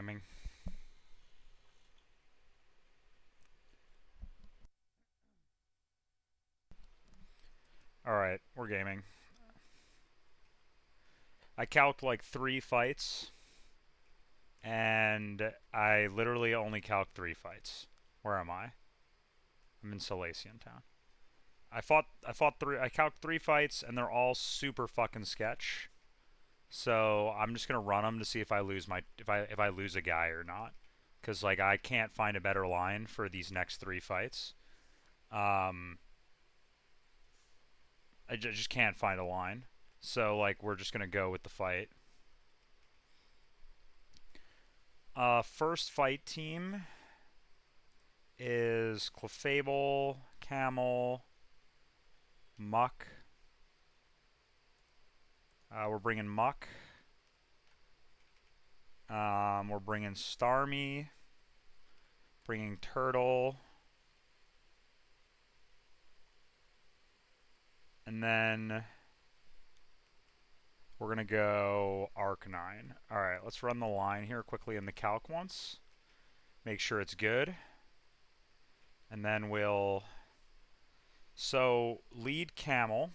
gaming. Alright, we're gaming. I calced like 3 fights, and I literally only calced 3 fights. Where am I? I'm in Silesian Town. I calced 3 fights, and they're all super fucking sketch. So I'm just gonna run them to see if I lose if I lose a guy or not, because like I can't find a better line for these next 3 fights. Um, I just can't find a line. So like we're just gonna go with the fight. First fight team is Clefable, Camel, Muck. We're bringing Muck. We're bringing Starmie. Bringing Turtle. And then we're going to go Arcanine. Alright, let's run the line here quickly in the calc once. Make sure it's good. And then we'll... So, lead Camel.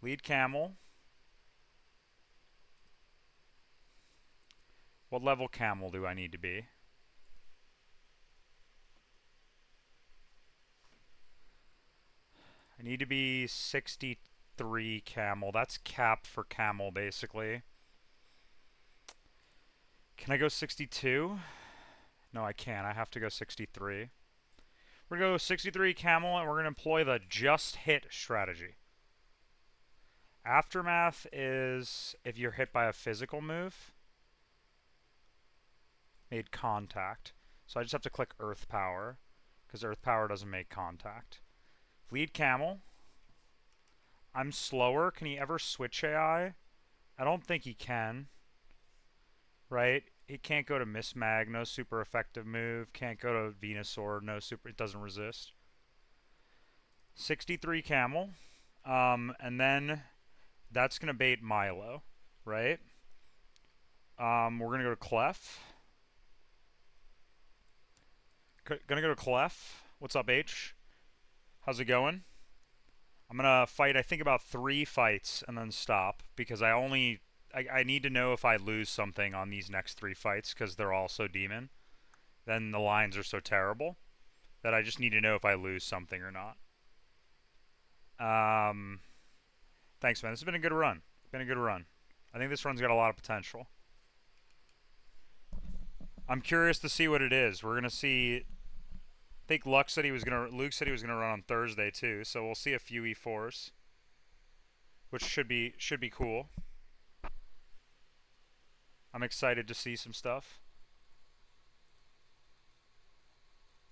Lead Camel. What level Camel do I need to be? I need to be 63 Camel. That's cap for Camel, basically. Can I go 62? No, I can't. I have to go 63. We're going to go 63 Camel, and we're going to employ the just hit strategy. Aftermath is if you're hit by a physical move. Made contact. So I just have to click Earth Power, because Earth Power doesn't make contact. Lead Camel. I'm slower. Can he ever switch AI? I don't think he can. Right? He can't go to Miss Mag, no super effective move. Can't go to Venusaur, no super, it doesn't resist. 63 Camel. And then that's going to bait Milo, right? We're going to go to Clef. Gonna go to Clef. What's up, H? How's it going? I'm gonna fight, I think, about 3 fights and then stop, because I need to know if I lose something on these next 3 fights, because they're all so demon. Then the lines are so terrible that I just need to know if I lose something or not. Thanks, man. This has been a good run. Been a good run. I think this run's got a lot of potential. I'm curious to see what it is. We're gonna see. I think Luke said he was gonna run on Thursday too, so we'll see a few E4s, which should be cool. I'm excited to see some stuff.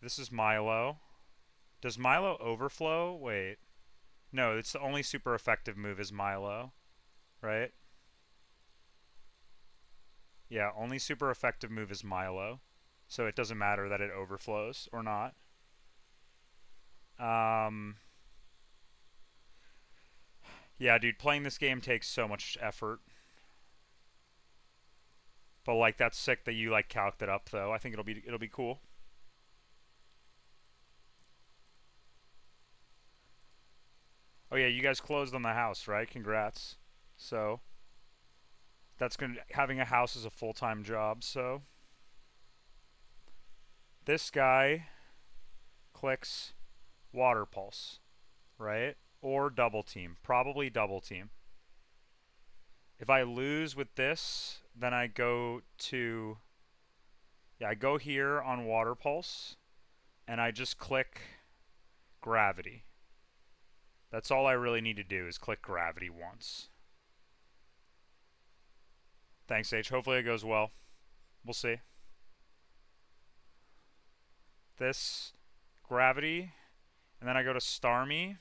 This is Milo. Does Milo overflow? Wait. No, it's the only super effective move is Milo, right? Yeah, only super effective move is Milo. So it doesn't matter that it overflows or not. Yeah, dude, playing this game takes so much effort. But like that's sick that you like calced it up though. I think it'll be cool. Oh yeah, you guys closed on the house, right? Congrats. So that's gonna having a house is a full-time job, so this guy clicks water pulse, right? Or double team. Probably double team. If I lose with this, then I go to I go here on water pulse and I just click gravity. That's all I really need to do is click gravity once. Thanks, H. Hopefully it goes well. We'll see. This gravity, and then I go to Starmie.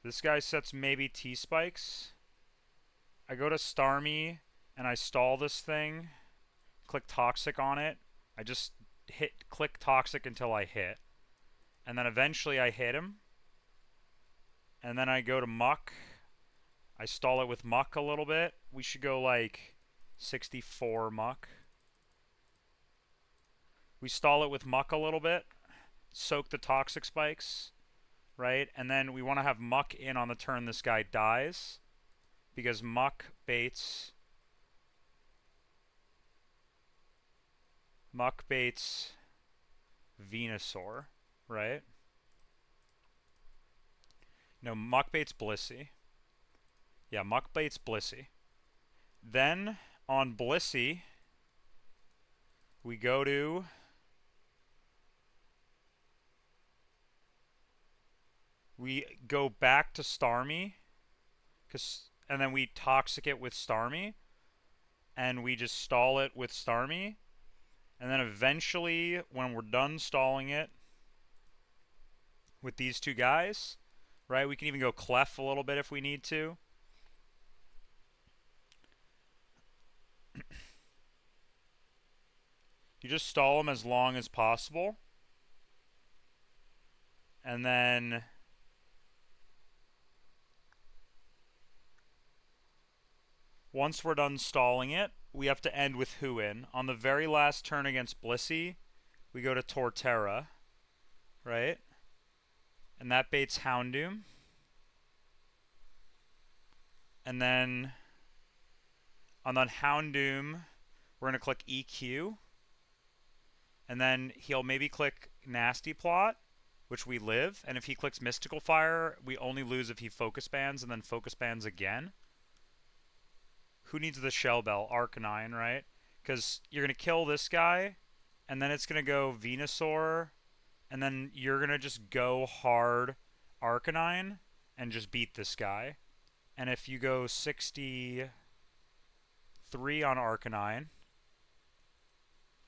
This guy sets maybe T-spikes. I go to Starmie, and I stall this thing. Click Toxic on it. I just click Toxic until I hit. And then eventually I hit him. And then I go to Muck. I stall it with muck a little bit. We should go like 64 muck. We stall it with muck a little bit. Soak the toxic spikes, right? And then we want to have muck in on the turn this guy dies, because muck baits Venusaur, right? No, muck baits Blissey. Yeah, muck baits Blissey. Then on Blissey, we go back to Starmie, and then we toxic it with Starmie, and we just stall it with Starmie, and then eventually, when we're done stalling it with these two guys, right, we can even go Clef a little bit if we need to. You just stall them as long as possible, and then once we're done stalling it, we have to end with Huin. On the very last turn against Blissey, we go to Torterra, right? And that baits Houndoom. And then on that Houndoom, we're going to click EQ. And then he'll maybe click Nasty Plot, which we live. And if he clicks Mystical Fire, we only lose if he focus bans and then focus bans again. Who needs the Shell Bell? Arcanine, right? Because you're going to kill this guy, and then it's going to go Venusaur, and then you're going to just go hard Arcanine and just beat this guy. And if you go 63 on Arcanine,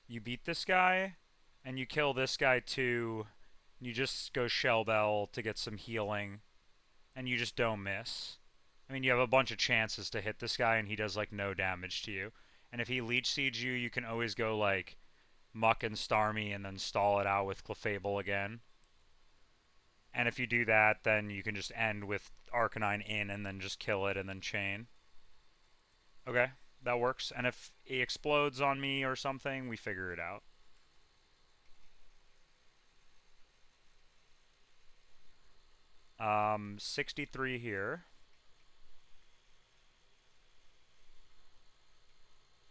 you beat this guy, and you kill this guy too, and you just go Shell Bell to get some healing, and you just don't miss. I mean, you have a bunch of chances to hit this guy, and he does, like, no damage to you. And if he Leech Seeds you can always go, like, Muck and Starmie and then stall it out with Clefable again. And if you do that, then you can just end with Arcanine in and then just kill it and then chain. Okay, that works. And if he explodes on me or something, we figure it out. Um, 63 here.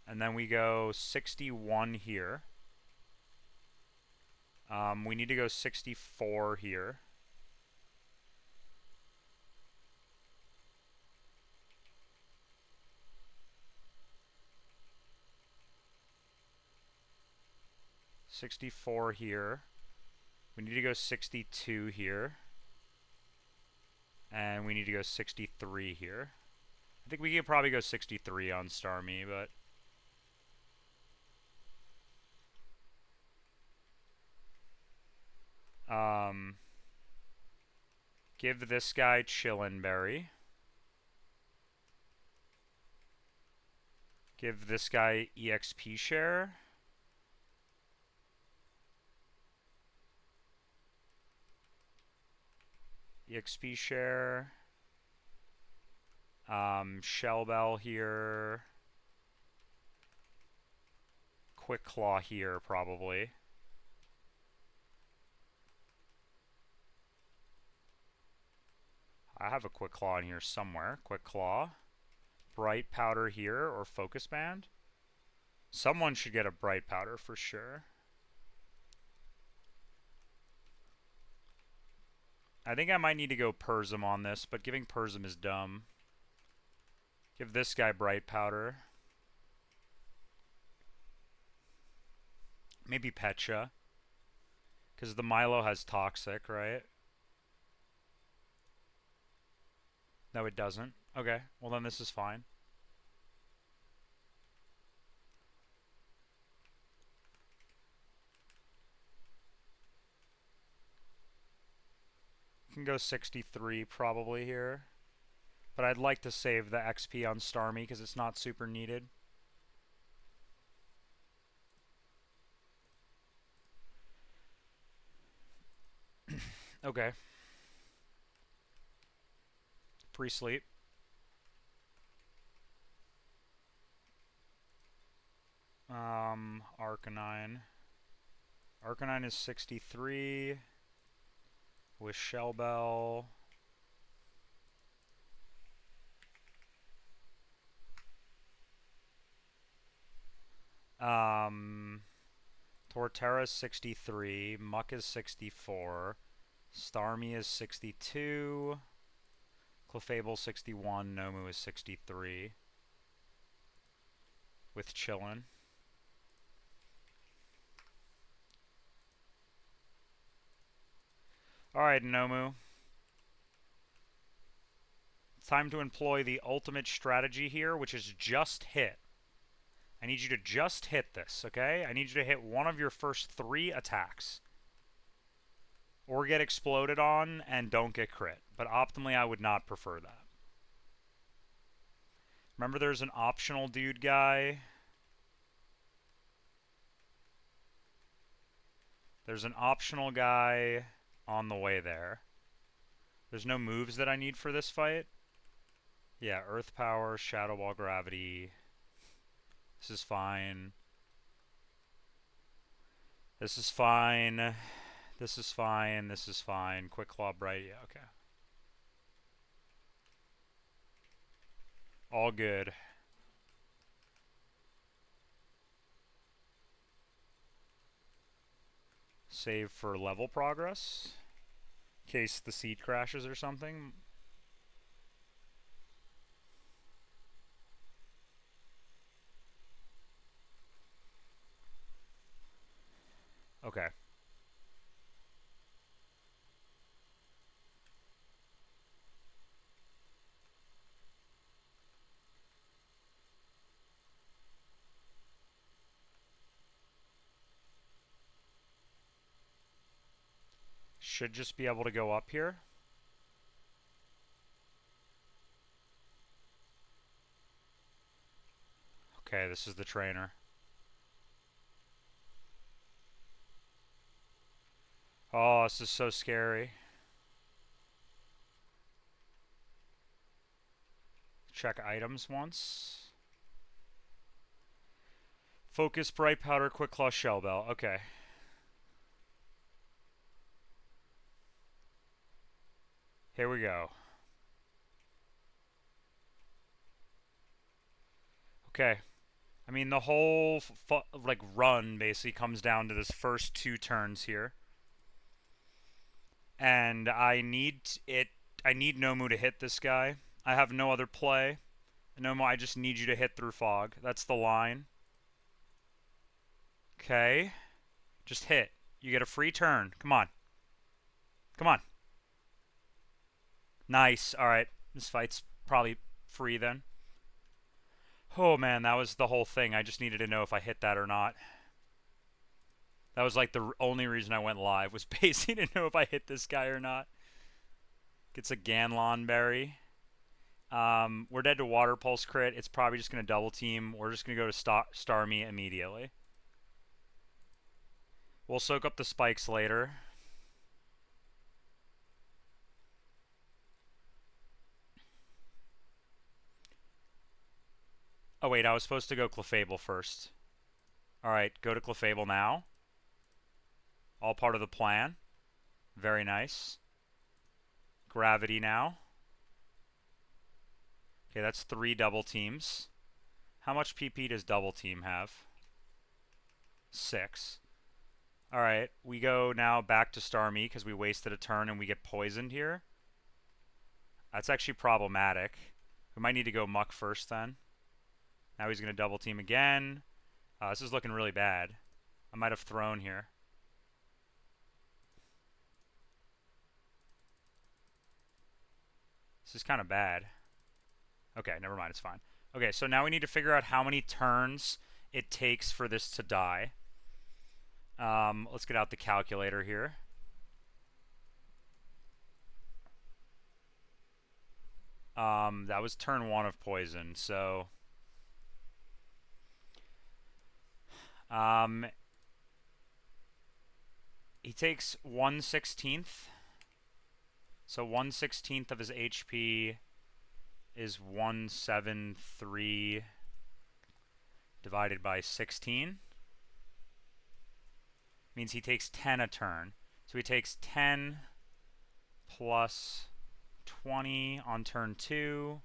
And then we go 61 here. We need to go 64 here. $64 here. We need to go 62 here. And we need to go 63 here. I think we could probably go 63 on Starmie, but... give this guy Chillin' Berry. Give this guy EXP share. EXP share. Shell Bell here. Quick Claw here, probably. I have a Quick Claw in here somewhere. Quick Claw. Bright Powder here, or Focus Band. Someone should get a Bright Powder for sure. I think I might need to go Persim on this, but giving Persim is dumb. Give this guy Bright Powder. Maybe Pecha. Because the Milo has Toxic, right? No, it doesn't. Okay, well then this is fine. You can go 63 probably here. But I'd like to save the XP on Starmie because it's not super needed. Okay. 3 sleep. Arcanine. Arcanine is 63 with Shell Bell. Torterra is 63. Muck is 64. Starmie is 62. Clefable 61. Nomu is 63. With Chillin. Alright, Nomu. It's time to employ the ultimate strategy here, which is just hit. I need you to just hit this, okay? I need you to hit one of your first 3 attacks. Or get exploded on and don't get crit. But optimally, I would not prefer that. Remember, there's an optional dude guy. There's an optional guy on the way there. There's no moves that I need for this fight. Yeah, Earth Power, Shadow Ball Gravity. This is fine. This is fine. This is fine. This is fine. Quick Claw Bright. Yeah, okay. All good. Save for level progress. In case the seed crashes or something. Okay. Should just be able to go up here. Okay, this is the trainer. Oh, this is so scary. Check items once. Focus, Bright Powder, Quick Claw, Shell Bell. Okay. Here we go. Okay. I mean, the whole like run basically comes down to this first 2 turns here. And I need it. I need Nomu to hit this guy. I have no other play. Nomu, I just need you to hit through fog. That's the line. Okay. Just hit. You get a free turn. Come on. Come on. Nice. Alright. This fight's probably free then. Oh man, that was the whole thing. I just needed to know if I hit that or not. That was like the only reason I went live, was basically to know if I hit this guy or not. Gets a Ganlon berry. We're dead to Water Pulse crit. It's probably just going to double team. We're just going to go to Starmie immediately. We'll soak up the spikes later. Oh wait, I was supposed to go Clefable first. Alright, go to Clefable now. All part of the plan. Very nice. Gravity now. Okay, that's 3 double teams. How much PP does double team have? 6. Alright, we go now back to Starmie because we wasted a turn and we get poisoned here. That's actually problematic. We might need to go Muck first then. Now he's going to double team again. This is looking really bad. I might have thrown here. This is kind of bad. Okay, never mind, it's fine. Okay, so now we need to figure out how many turns it takes for this to die. Let's get out the calculator here. That was turn 1 of poison, so... he takes 1/16. So 1/16 of his HP is 173. divided by 16 means he takes 10 a turn. So he takes 10 plus 20 on turn 2,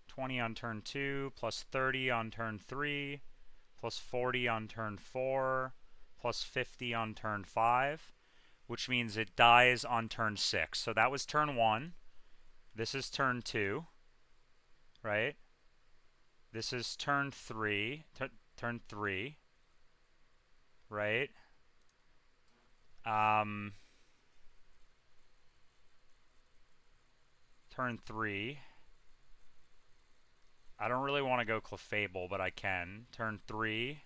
20 on turn 2, plus 30 on turn 3, plus 40 on turn 4, plus 50 on turn 5, which means it dies on turn 6. So that was turn 1. This is turn 2, right? This is turn 3, turn 3, right? Turn 3. I don't really want to go Clefable, but I can. Turn 3.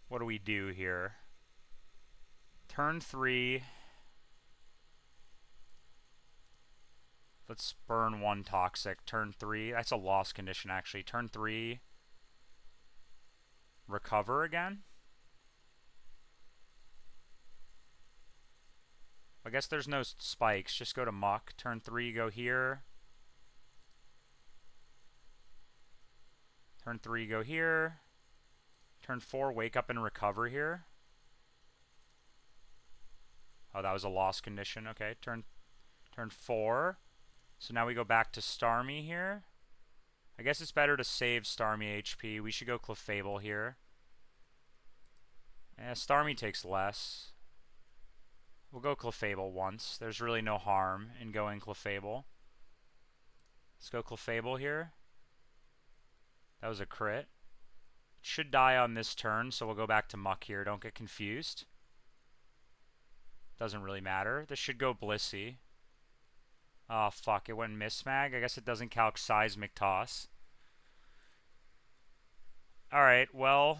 What do we do here? Turn 3. Let's burn 1 toxic. Turn 3. That's a loss condition, actually. Turn 3. Recover again? I guess there's no spikes. Just go to Muck. Turn 3, go here. Turn 3, go here. Turn 4, wake up and recover here. Oh, that was a loss condition. Okay, turn 4. So now we go back to Starmie here. I guess it's better to save Starmie HP. We should go Clefable here. Yeah, Starmie takes less. We'll go Clefable once. There's really no harm in going Clefable. Let's go Clefable here. That was a crit. It should die on this turn, so we'll go back to Muck here. Don't get confused. Doesn't really matter. This should go Blissey. Oh, fuck. It went Mismag. I guess it doesn't calc Seismic Toss. Alright, well,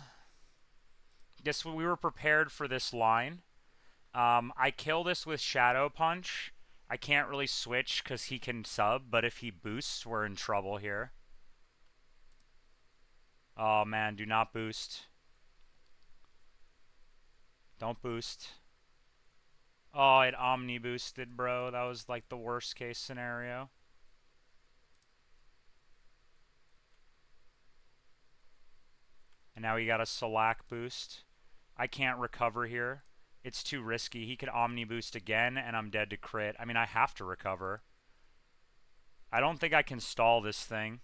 guess we were prepared for this line. I kill this with Shadow Punch. I can't really switch because he can sub, but if he boosts, we're in trouble here. Oh, man, do not boost. Don't boost. Oh, it Omni boosted, bro. That was like the worst case scenario. And now he got a Slack boost. I can't recover here. It's too risky. He could Omni boost again, and I'm dead to crit. I mean, I have to recover. I don't think I can stall this thing.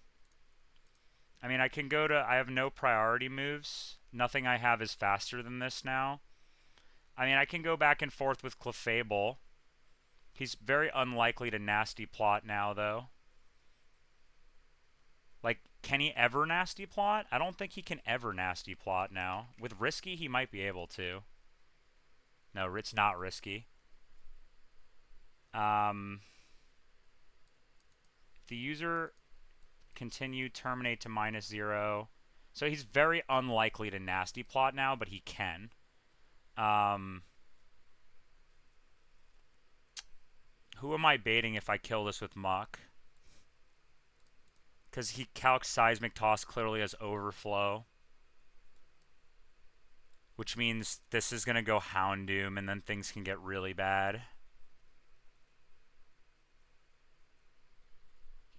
I mean, I can go to... I have no priority moves. Nothing I have is faster than this now. I mean, I can go back and forth with Clefable. He's very unlikely to nasty plot now, though. Like, can he ever nasty plot? I don't think he can ever nasty plot now. With Risky, he might be able to. No, it's not Risky. If the user continue terminate to -0. So he's very unlikely to nasty plot now, but he can. Who am I baiting if I kill this with Muck? Because he calcs Seismic Toss clearly as Overflow. Which means this is going to go Houndoom, and then things can get really bad.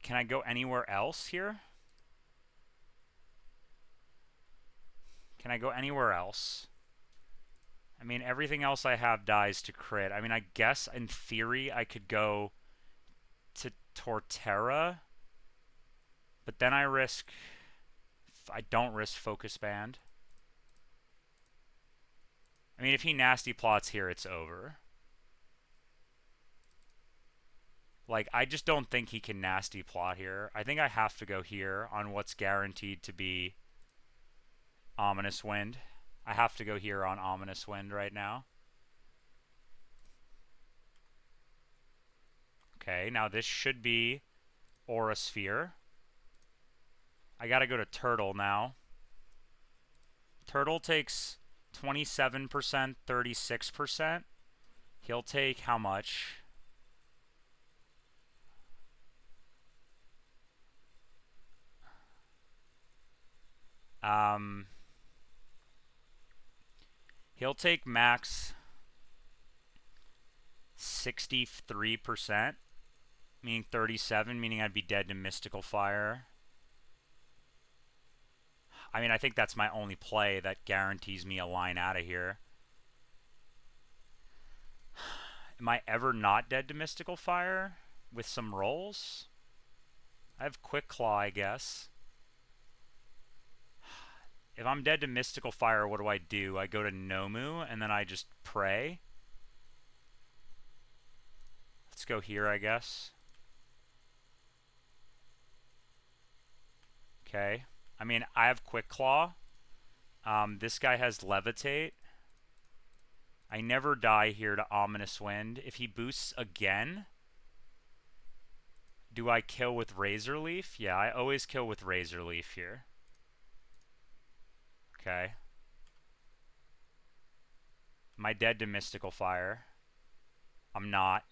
Can I go anywhere else here? Can I go anywhere else? I mean, everything else I have dies to crit. I mean, I guess in theory I could go to Torterra. But then I risk... I don't risk Focus Band. I mean, if he nasty plots here, it's over. Like, I just don't think he can nasty plot here. I think I have to go here on what's guaranteed to be Ominous Wind. I have to go here on Ominous Wind right now. Okay, now this should be Aura Sphere. I gotta go to Turtle now. Turtle takes 27%, 36%. He'll take how much? He'll take max 63%, meaning 37, meaning I'd be dead to Mystical Fire. I mean, I think that's my only play that guarantees me a line out of here. Am I ever not dead to Mystical Fire with some rolls? I have Quick Claw, I guess. If I'm dead to Mystical Fire, what do? I go to Nomu, and then I just pray. Let's go here, I guess. Okay. I mean, I have Quick Claw. This guy has Levitate. I never die here to Ominous Wind. If he boosts again, do I kill with Razor Leaf? Yeah, I always kill with Razor Leaf here. Okay. Am I dead to Mystical Fire? I'm not.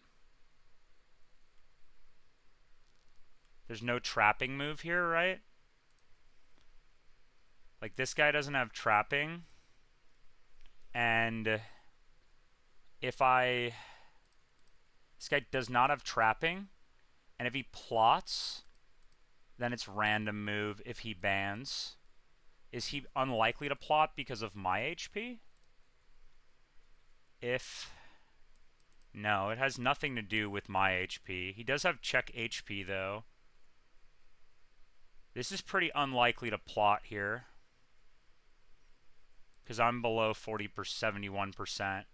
There's no trapping move here, right? Like, this guy doesn't have trapping. And if I... This guy does not have trapping. And if he plots, then it's random move if he bans. Is he unlikely to plot because of my HP? If... No, it has nothing to do with my HP. He does have check HP, though. This is pretty unlikely to plot here. Because I'm below 71%.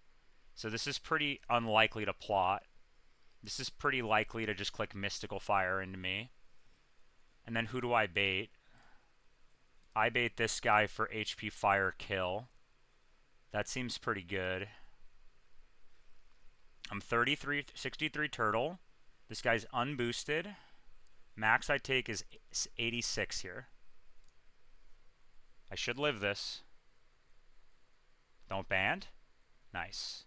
So this is pretty unlikely to plot. This is pretty likely to just click Mystical Fire into me. And then who do I bait? I bait this guy for HP Fire kill. That seems pretty good. I'm 63 turtle. This guy's unboosted. Max I take is 86 here. I should live this. Don't band. Nice.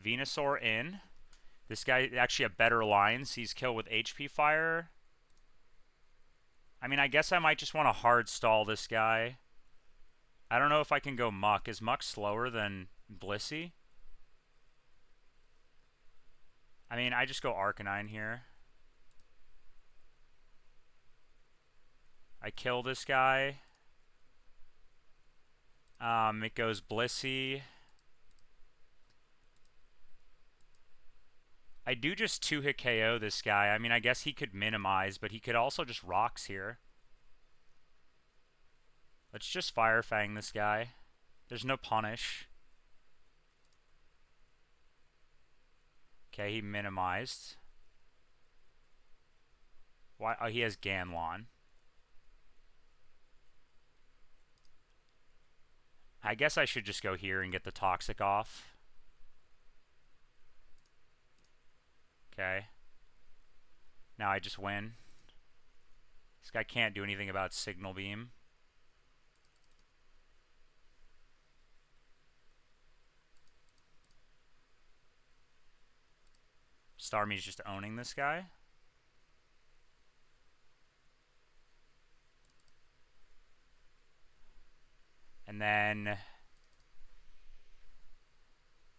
Venusaur in. This guy actually a better line. Sees kill with HP Fire. I mean, I guess I might just want to hard stall this guy. I don't know if I can go Muck. Is Muck slower than Blissey? I mean, I just go Arcanine here. I kill this guy. It goes Blissey. I do just 2-hit KO this guy. I mean, I guess he could minimize, but he could also just rocks here. Let's just Fire Fang this guy. There's no punish. Okay, he minimized. Why? Oh, he has Ganlon. I guess I should just go here and get the Toxic off. Okay. Now I just win. This guy can't do anything about Signal Beam. Starmie's just owning this guy. And then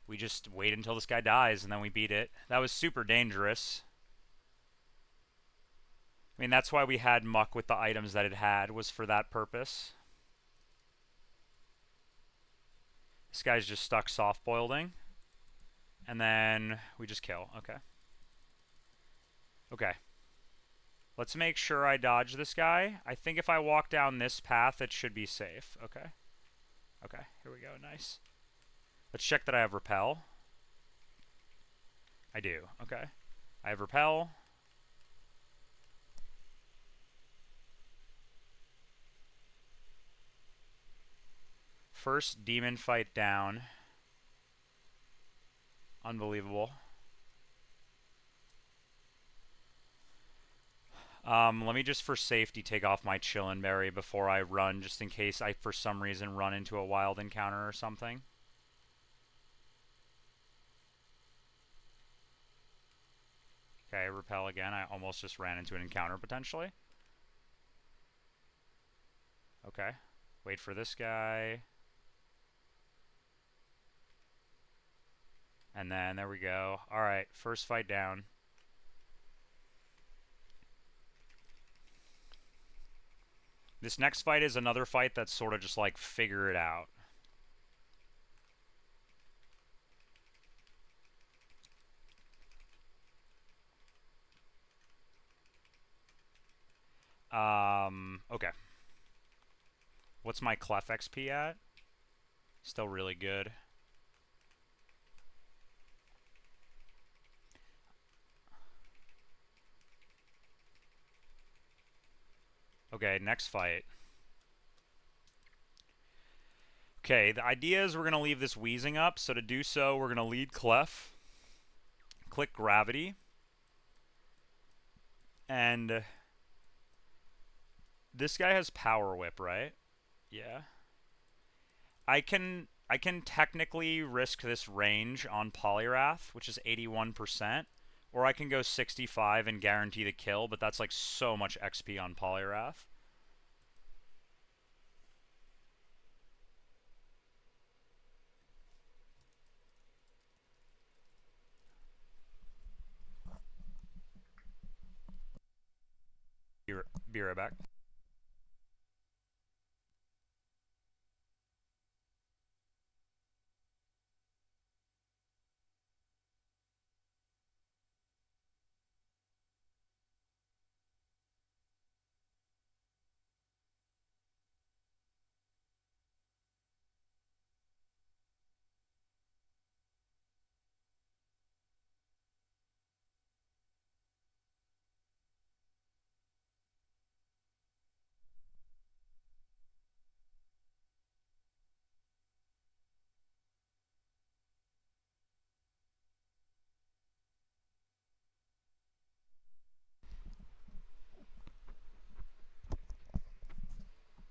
we just wait until this guy dies and then we beat it. That was super dangerous. I mean, that's why we had Muck with the items that it had, was for that purpose. This guy's just stuck soft-boiling. And then we just kill. Okay. Okay. Let's make sure I dodge this guy. I think if I walk down this path, it should be safe. Okay. Okay, here we go. Nice. Let's check that I have Repel. I do. Okay. I have Repel. First demon fight down. Unbelievable. Let me just for safety take off my Chillin' Berry before I run, just in case I for some reason run into a wild encounter or something. Okay, Repel again. I almost just ran into an encounter potentially. Okay. Wait for this guy. And then there we go. All right, first fight down. This next fight is another fight that's sort of just like figure it out. Okay. What's my Clef XP at? Still really good. Okay, next fight. Okay, the idea is we're going to leave this wheezing up, so to do so, we're going to lead Clef, click Gravity, and this guy has Power Whip, right? Yeah. I can technically risk this range on Polyrath, which is 81%, or I can go 65 and guarantee the kill, but that's like so much XP on Polyrath. Be right back.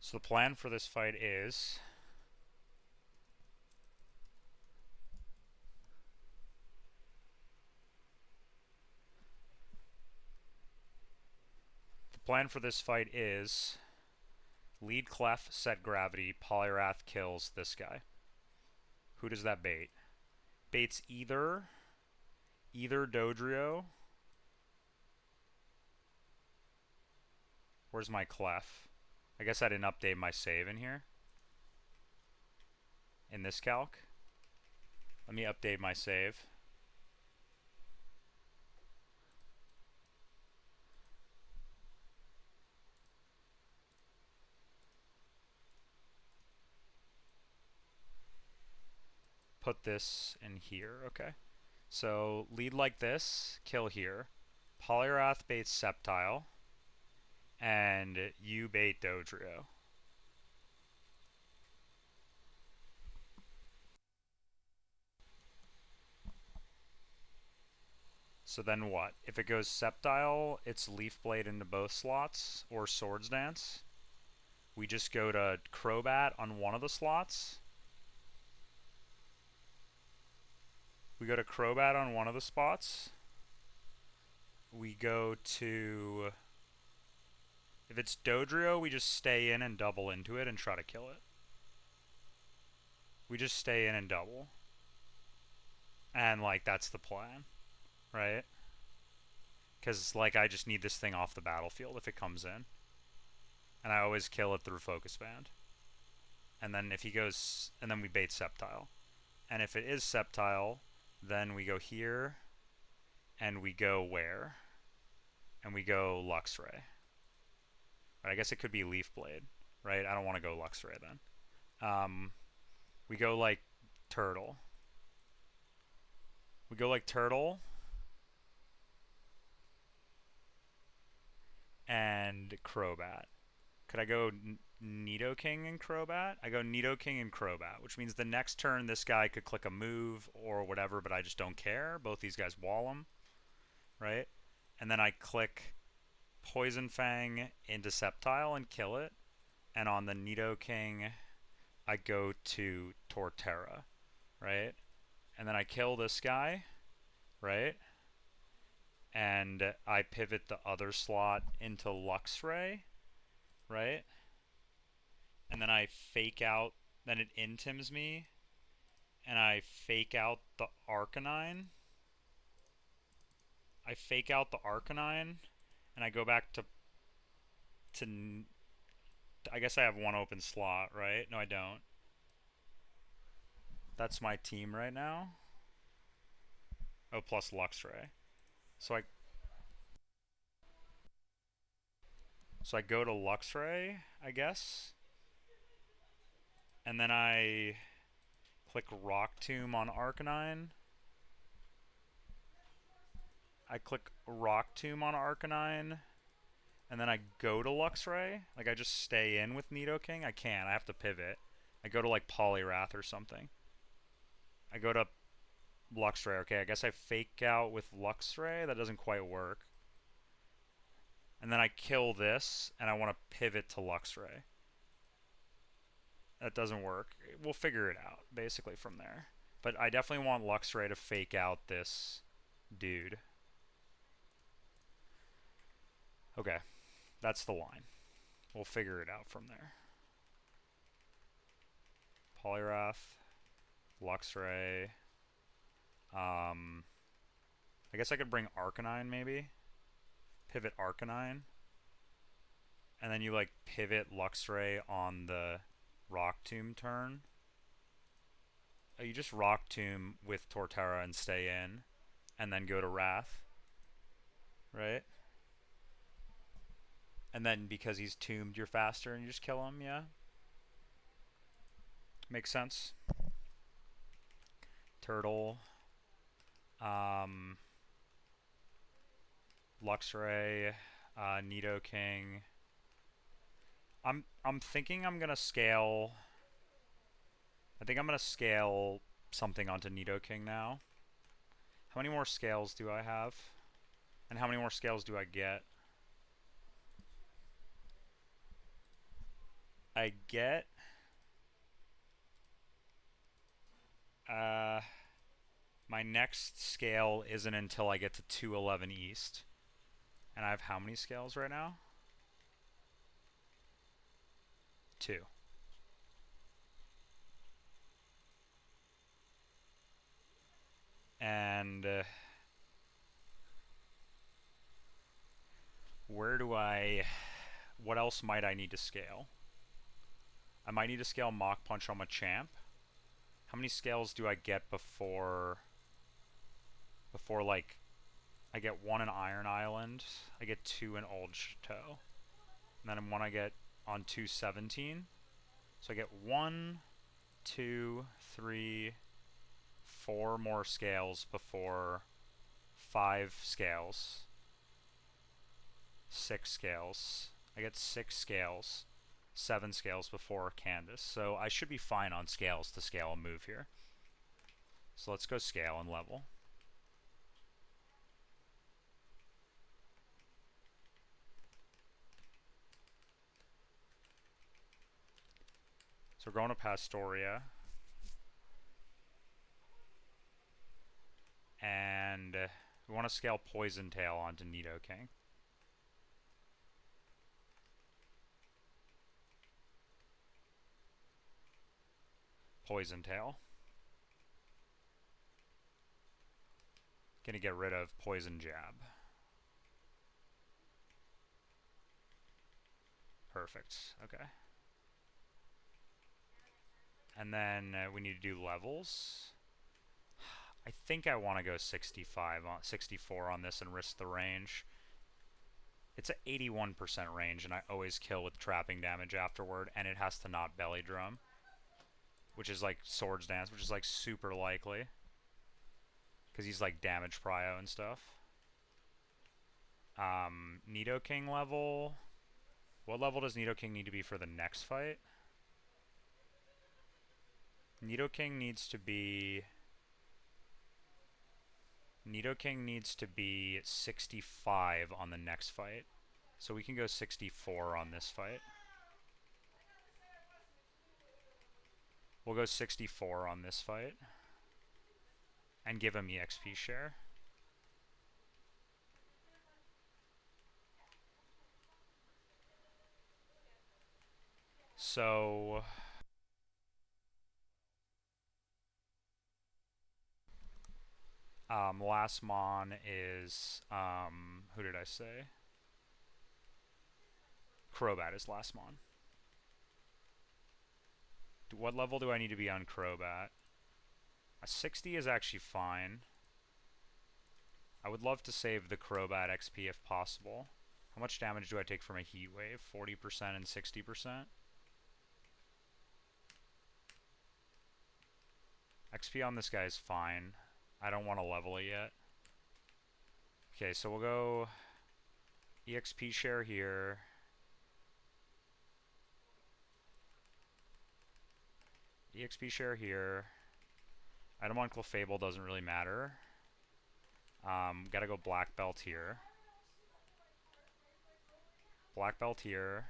So the plan for this fight is lead Clef, set Gravity, Polyrath kills this guy. Who does that bait? Baits either Dodrio. Where's my Clef? I guess I didn't update my save in here. In this calc. Let me update my save. Put this in here, okay. So lead like this, kill here. Polyrath baits Sceptile, and you bait Dodrio. So then what? If it goes Sceptile, it's Leaf Blade into both slots, or Swords Dance. We just go to Crobat on one of the slots. We go to Crobat on one of the spots. We go to... If it's Dodrio, we just stay in and double into it and try to kill it. We just stay in and double. And, like, that's the plan, right? Because, like, I just need this thing off the battlefield if it comes in. And I always kill it through Focus Band. And then if he goes... And then we bait Sceptile. And if it is Sceptile, then we go here, and we go where? And we go Luxray. But I guess it could be Leaf Blade, right? I don't want to go Luxray then. We go like Turtle. We go like Turtle. And Crobat. Could I go Nidoking and Crobat? I go Nidoking and Crobat, which means the next turn this guy could click a move or whatever, but I just don't care. Both these guys wall him, right? And then I click Poison Fang into Sceptile and kill it. And on the Nidoking, I go to Torterra, right? And then I kill this guy, right? And I pivot the other slot into Luxray, right? And then I fake out, then it intims me, and and I fake out the Arcanine. And I go back to I guess I have one open slot, right? No, I don't. That's my team right now. Oh, plus Luxray. So I go to Luxray, I guess. And then I click Rock Tomb on Arcanine. And then I go to Luxray. Like, I just stay in with Nidoking. I can't. I have to pivot. I go to, like, Poliwrath or something. I go to Luxray. Okay, I guess I fake out with Luxray. That doesn't quite work. And then I kill this, and I want to pivot to Luxray. That doesn't work. We'll figure it out, basically, from there. But I definitely want Luxray to fake out this dude. Okay, that's the line. We'll figure it out from there. Poliwrath, Luxray. I guess I could bring Arcanine, maybe. Pivot Arcanine. And then you, like, pivot Luxray on the Rock Tomb turn. Oh, you just Rock Tomb with Torterra and stay in. And then go to Wrath. Right? And then because he's tombed, you're faster and you just kill him, yeah? Makes sense. Turtle. Luxray. Nidoking. I'm thinking I'm gonna scale. I think I'm gonna scale something onto Nidoking now. How many more scales do I have? And how many more scales do I get? I get my next scale isn't until I get to 211 East. And I have how many scales right now? 2. And what else might I need to scale? I might need to scale Mach Punch on Machamp. How many scales do I get before like, I get 1 in Iron Island, I get 2 in Old Chateau, and then 1 I get on 217. So I get 1, 2, 3, 4 more scales before 5 scales. 6 scales. I get 6 scales. 7 scales before Candace. So I should be fine on scales to scale a move here. So let's go scale and level. So we're going to Pastoria. And we want to scale Poison Tail onto Nidoking. Poison Tail. Gonna get rid of Poison Jab. Perfect. Okay. And then we need to do levels. I think I want to go 64 on this and risk the range. It's an 81% range, and I always kill with trapping damage afterward, and it has to not belly drum, which is like Swords Dance, which is like super likely because he's like damage prio and stuff. Nidoking level. What level does Nidoking need to be for the next fight? Nidoking needs to be 65 on the next fight. So we can go 64 on this fight. We'll go 64 on this fight. And give him EXP share. So Last mon is, who did I say? Crobat is last mon. What level do I need to be on Crobat? A 60 is actually fine. I would love to save the Crobat XP if possible. How much damage do I take from a Heat Wave? 40% and 60%? XP on this guy is fine. I don't want to level it yet. Okay, so we'll go EXP share here. EXP share here. Item on Clefable doesn't really matter. Gotta go Black Belt here. Black Belt here.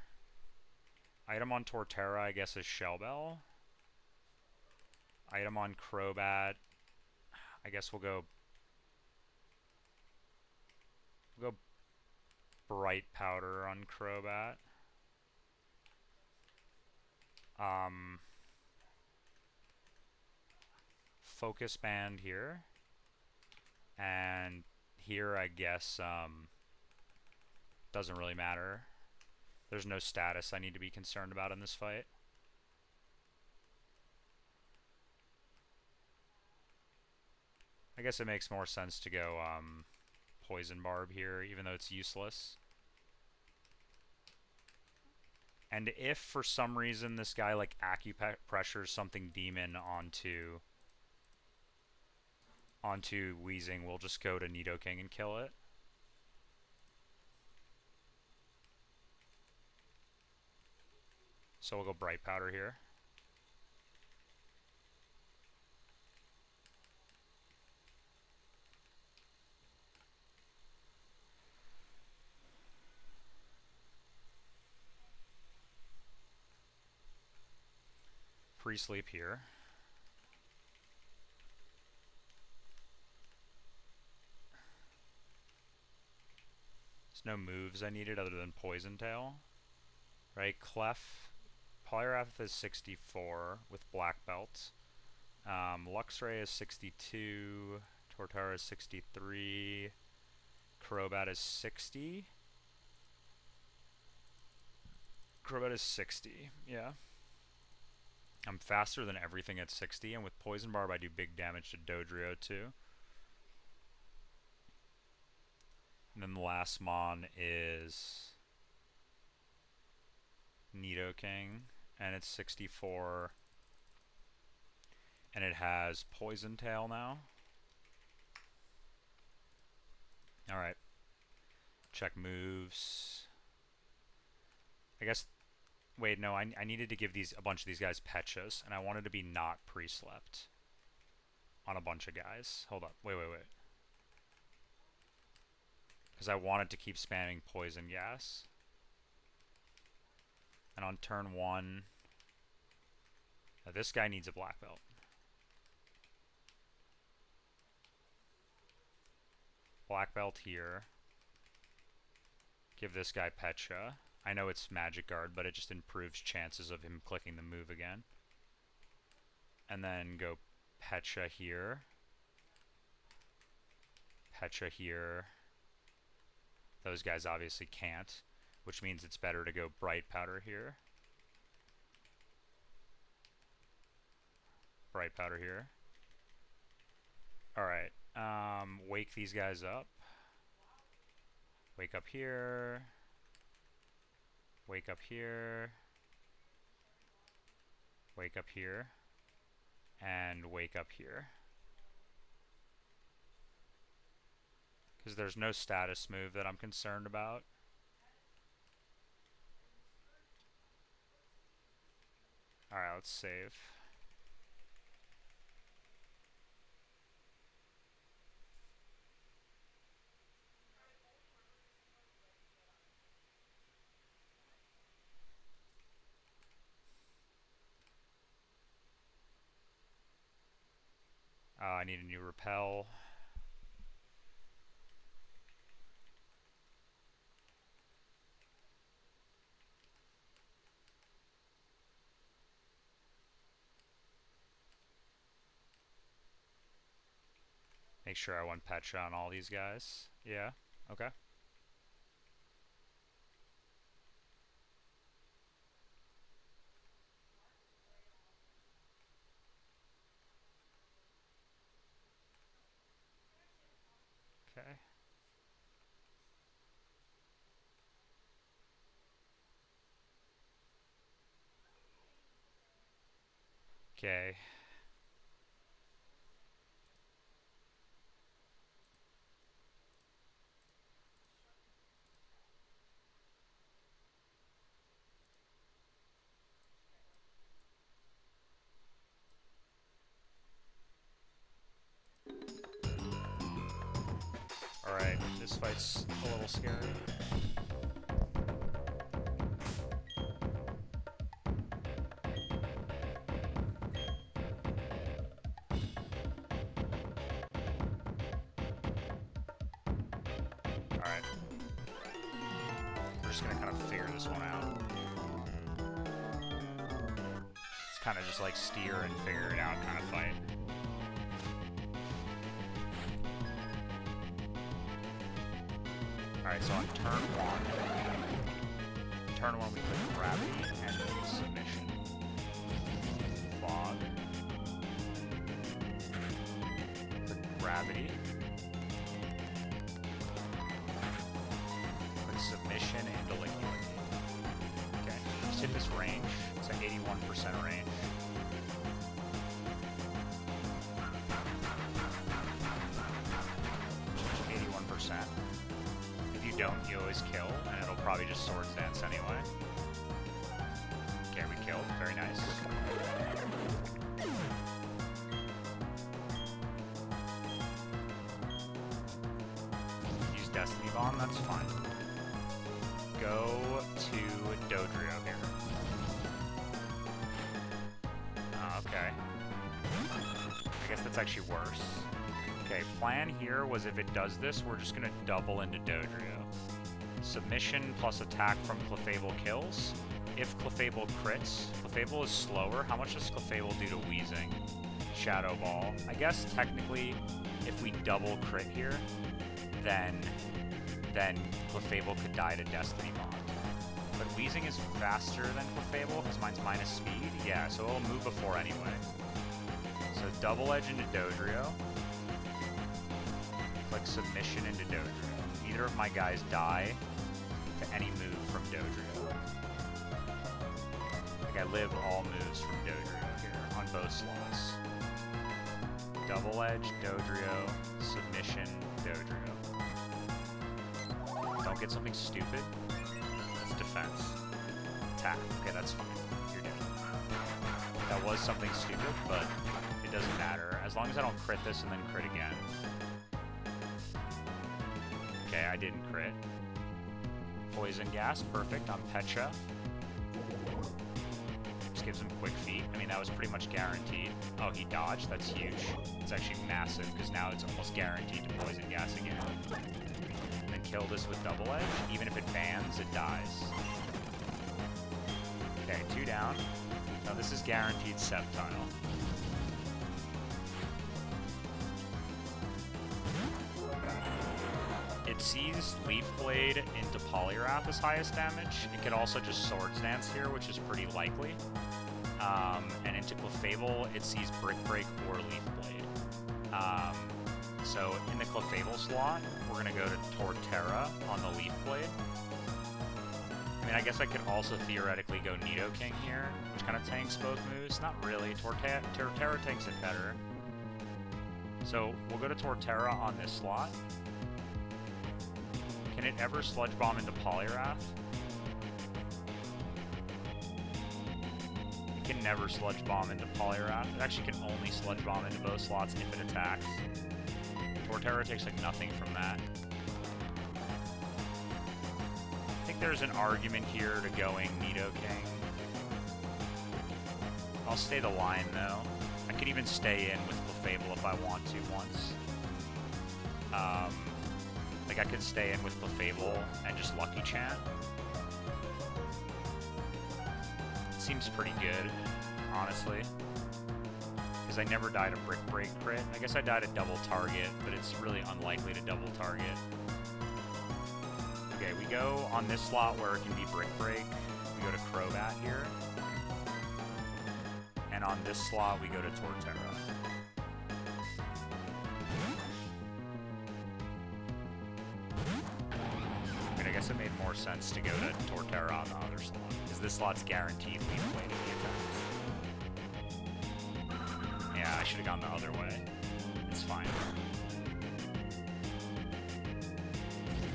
Item on Torterra, I guess, is Shellbell. Item on Crobat. I guess we'll go Bright Powder on Crobat. Focus Band here. And here, I guess, doesn't really matter. There's no status I need to be concerned about in this fight. I guess it makes more sense to go Poison Barb here, even though it's useless. And if for some reason this guy like acupressures something demon onto Weezing, we'll just go to Nidoking and kill it. So we'll go Bright Powder here. Free sleep here. There's no moves I needed other than Poison Tail. Right, Clef. Poliwrath is 64 with Black Belt. Luxray is 62. Torterra is 63. Crobat is 60. Crobat is 60, yeah. I'm faster than everything at 60, and with Poison Barb I do big damage to Dodrio too. And then the last mon is Nidoking, and it's 64. And it has Poison Tail now. Alright. Check moves. I guess... Wait, no, I needed to give a bunch of these guys Petchas, and I wanted to be not pre-slept on a bunch of guys. Hold up. Wait. Because I wanted to keep spamming Poison Gas. And on turn 1... this guy needs a Black Belt. Black Belt here. Give this guy Pecha. I know it's Magic Guard, but it just improves chances of him clicking the move again. And then go Pecha here. Pecha here. Those guys obviously can't, which means it's better to go Bright Powder here. Bright Powder here. Alright, wake these guys up. Wake up here. Wake up here. Wake up here. And wake up here. Because there's no status move that I'm concerned about. Alright, let's save. I need a new repel. Make sure I went Petra on all these guys. Yeah, okay. Okay. Okay. Alright, this fight's a little scary. Alright. We're just gonna kind of figure this one out. It's kind of just like steer and figure it out kind of fight. Alright, so on turn one we click gravity and submission. Fog. Click gravity. Click submission and liquid. Okay, just hit this range. It's at 81% range. If you don't, you always kill, and it'll probably just swords dance anyway. Okay, we killed. Very nice. Use Destiny Bomb, that's fine. Go to Dodrio here. Okay. I guess that's actually worse. Okay, plan here was if it does this, we're just gonna double into Dodrio. Submission plus attack from Clefable kills. If Clefable crits, Clefable is slower. How much does Clefable do to Wheezing? Shadow Ball. I guess technically, if we double crit here, then Clefable could die to Destiny Bond. But Wheezing is faster than Clefable because mine's minus speed. Yeah, so it'll move before anyway. So double edge into Dodrio. Click submission into Dodrio. Neither of my guys die to any move from Dodrio. Like I live all moves from Dodrio here on both slots. Double edge, Dodrio, submission, Dodrio. Don't get something stupid. That's defense. Attack. Okay, that's fine. You're dead. That was something stupid, but it doesn't matter. As long as I don't crit this and then crit again. Okay, I didn't crit. Poison gas, perfect on Petra. Just gives him quick feet. I mean, that was pretty much guaranteed. Oh, he dodged? That's huge. It's actually massive, because now it's almost guaranteed to poison gas again. And then kill this with double edge. Even if it bans, it dies. Okay, 2 down. Now this is guaranteed Sceptile. It sees Leaf Blade into Poliwrath as highest damage. It could also just Swords Dance here, which is pretty likely. And into Clefable, it sees Brick Break or Leaf Blade. So in the Clefable slot, we're going to go to Torterra on the Leaf Blade. I mean, I guess I could also theoretically go Nidoking here, which kind of tanks both moves. Not really. Torterra tanks it better. So we'll go to Torterra on this slot. Can it ever Sludge Bomb into Poliwrath? It can never Sludge Bomb into Poliwrath. It actually can only Sludge Bomb into both slots if it attacks. Torterra takes like nothing from that. I think there's an argument here to going Nidoking. I'll stay the line though. I could even stay in with Clefable if I want to once. Like I could stay in with Clefable and just Lucky Chant. Seems pretty good, honestly. Because because I never died a brick break crit. I guess I died a double target, but it's really unlikely to double target. Okay, we go on this slot where it can be brick break. We go to Crobat here. And on this slot, we go to Torterra. I mean, I guess it made more sense to go to Torterra on the other slot, because this slot's guaranteed lead play to the attacks. Yeah, I should have gone the other way. It's fine.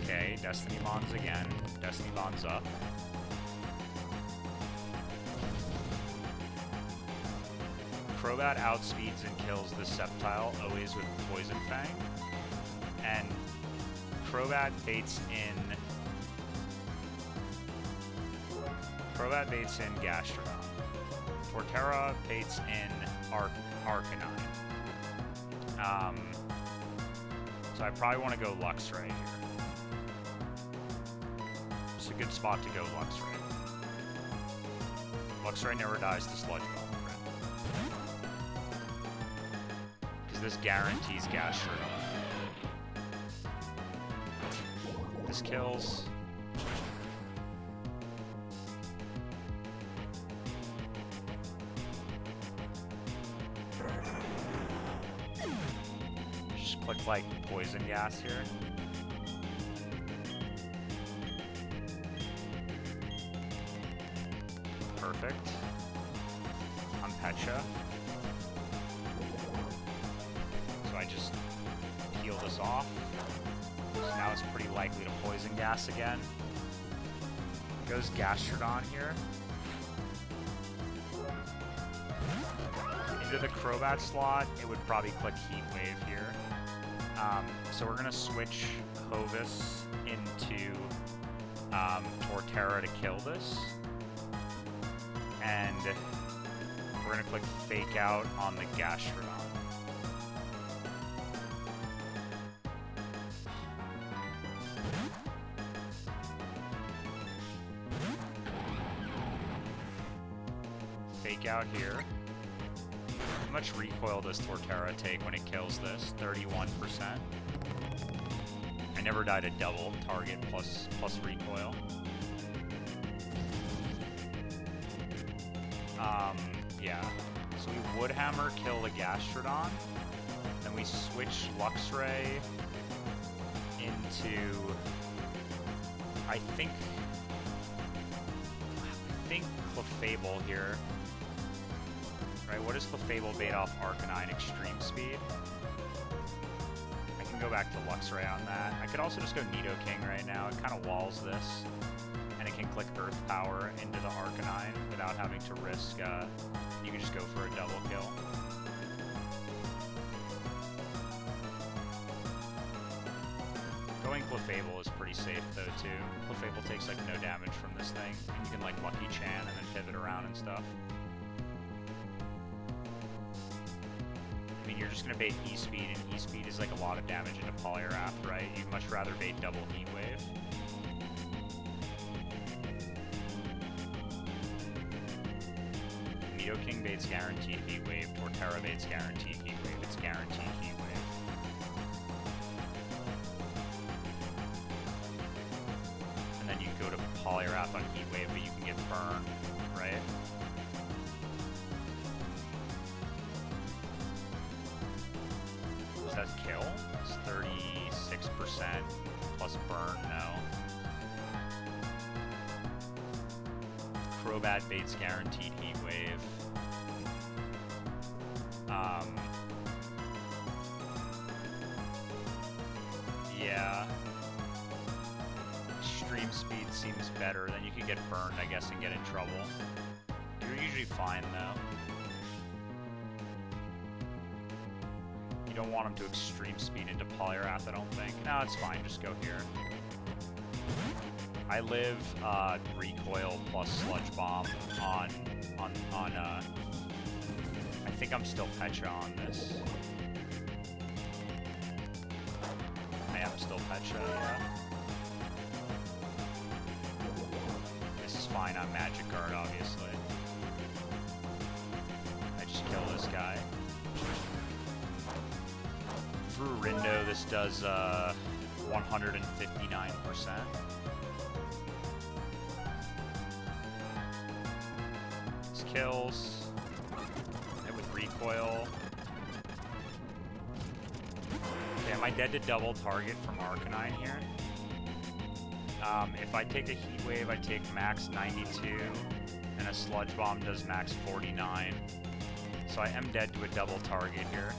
Okay, Destiny Bonds again. Destiny Bonds up. Crobat outspeeds and kills the Sceptile, always with Poison Fang. And Crobat baits in Gastrodon. Torterra baits in Arcanine. So I probably want to go Luxray here. It's a good spot to go Luxray. Luxray never dies to Sludge Bomb. Because this guarantees Gastrodon. This kills. Just click like Poison Gas here. Perfect. I'm Pecha. So I just peel this off. So now it's pretty likely to Poison Gas again. Goes Gastrodon here. Into the Crobat slot, it would probably click Heat Wave here. So we're going to switch Hovis into Torterra to kill this. And we're going to click Fake Out on the Gastrodon. Fake Out here. How much recoil does Torterra take when it kills this? 31%. I never died a double target plus recoil. Yeah. So we Woodhammer, kill the Gastrodon. Then we switch Luxray into... I think Clefable here. Right, what does Clefable bait off Arcanine? Extreme Speed? I can go back to Luxray on that. I could also just go Nidoking right now. It kind of walls this. And it can click Earth Power into the Arcanine without having to risk, you can just go for a double kill. Going Clefable is pretty safe though too. Clefable takes like no damage from this thing. And you can like Lucky Chan and then pivot around and stuff. I mean, you're just gonna bait E-Speed, and E-Speed is like a lot of damage into Poliwrath, right? You'd much rather bait double Heat Wave. Nidoking baits guaranteed Heat Wave, Torterra baits guaranteed Heat Wave, it's guaranteed Heat Wave. And then you go to Poliwrath on Heat Wave, but you can get burned, right? Does that kill? It's 36% plus burn, no. Crobat baits guaranteed Heat Wave. Yeah. Extreme Speed seems better. Then you could get burned, I guess, and get in trouble. You're usually fine, though. You don't want him to Extreme Speed into Poliwrath, I don't think. No, it's fine. Just go here. I live recoil plus Sludge Bomb on I think I'm still Pecha on this. I am still Pecha, yeah. This is fine on Magic Guard, obviously. I just kill this guy. Rindo, this does 159%. This kills. Hit with recoil. Okay, am I dead to double target from Arcanine here? If I take a Heat Wave, I take max 92, and a Sludge Bomb does max 49. So I am dead to a double target here.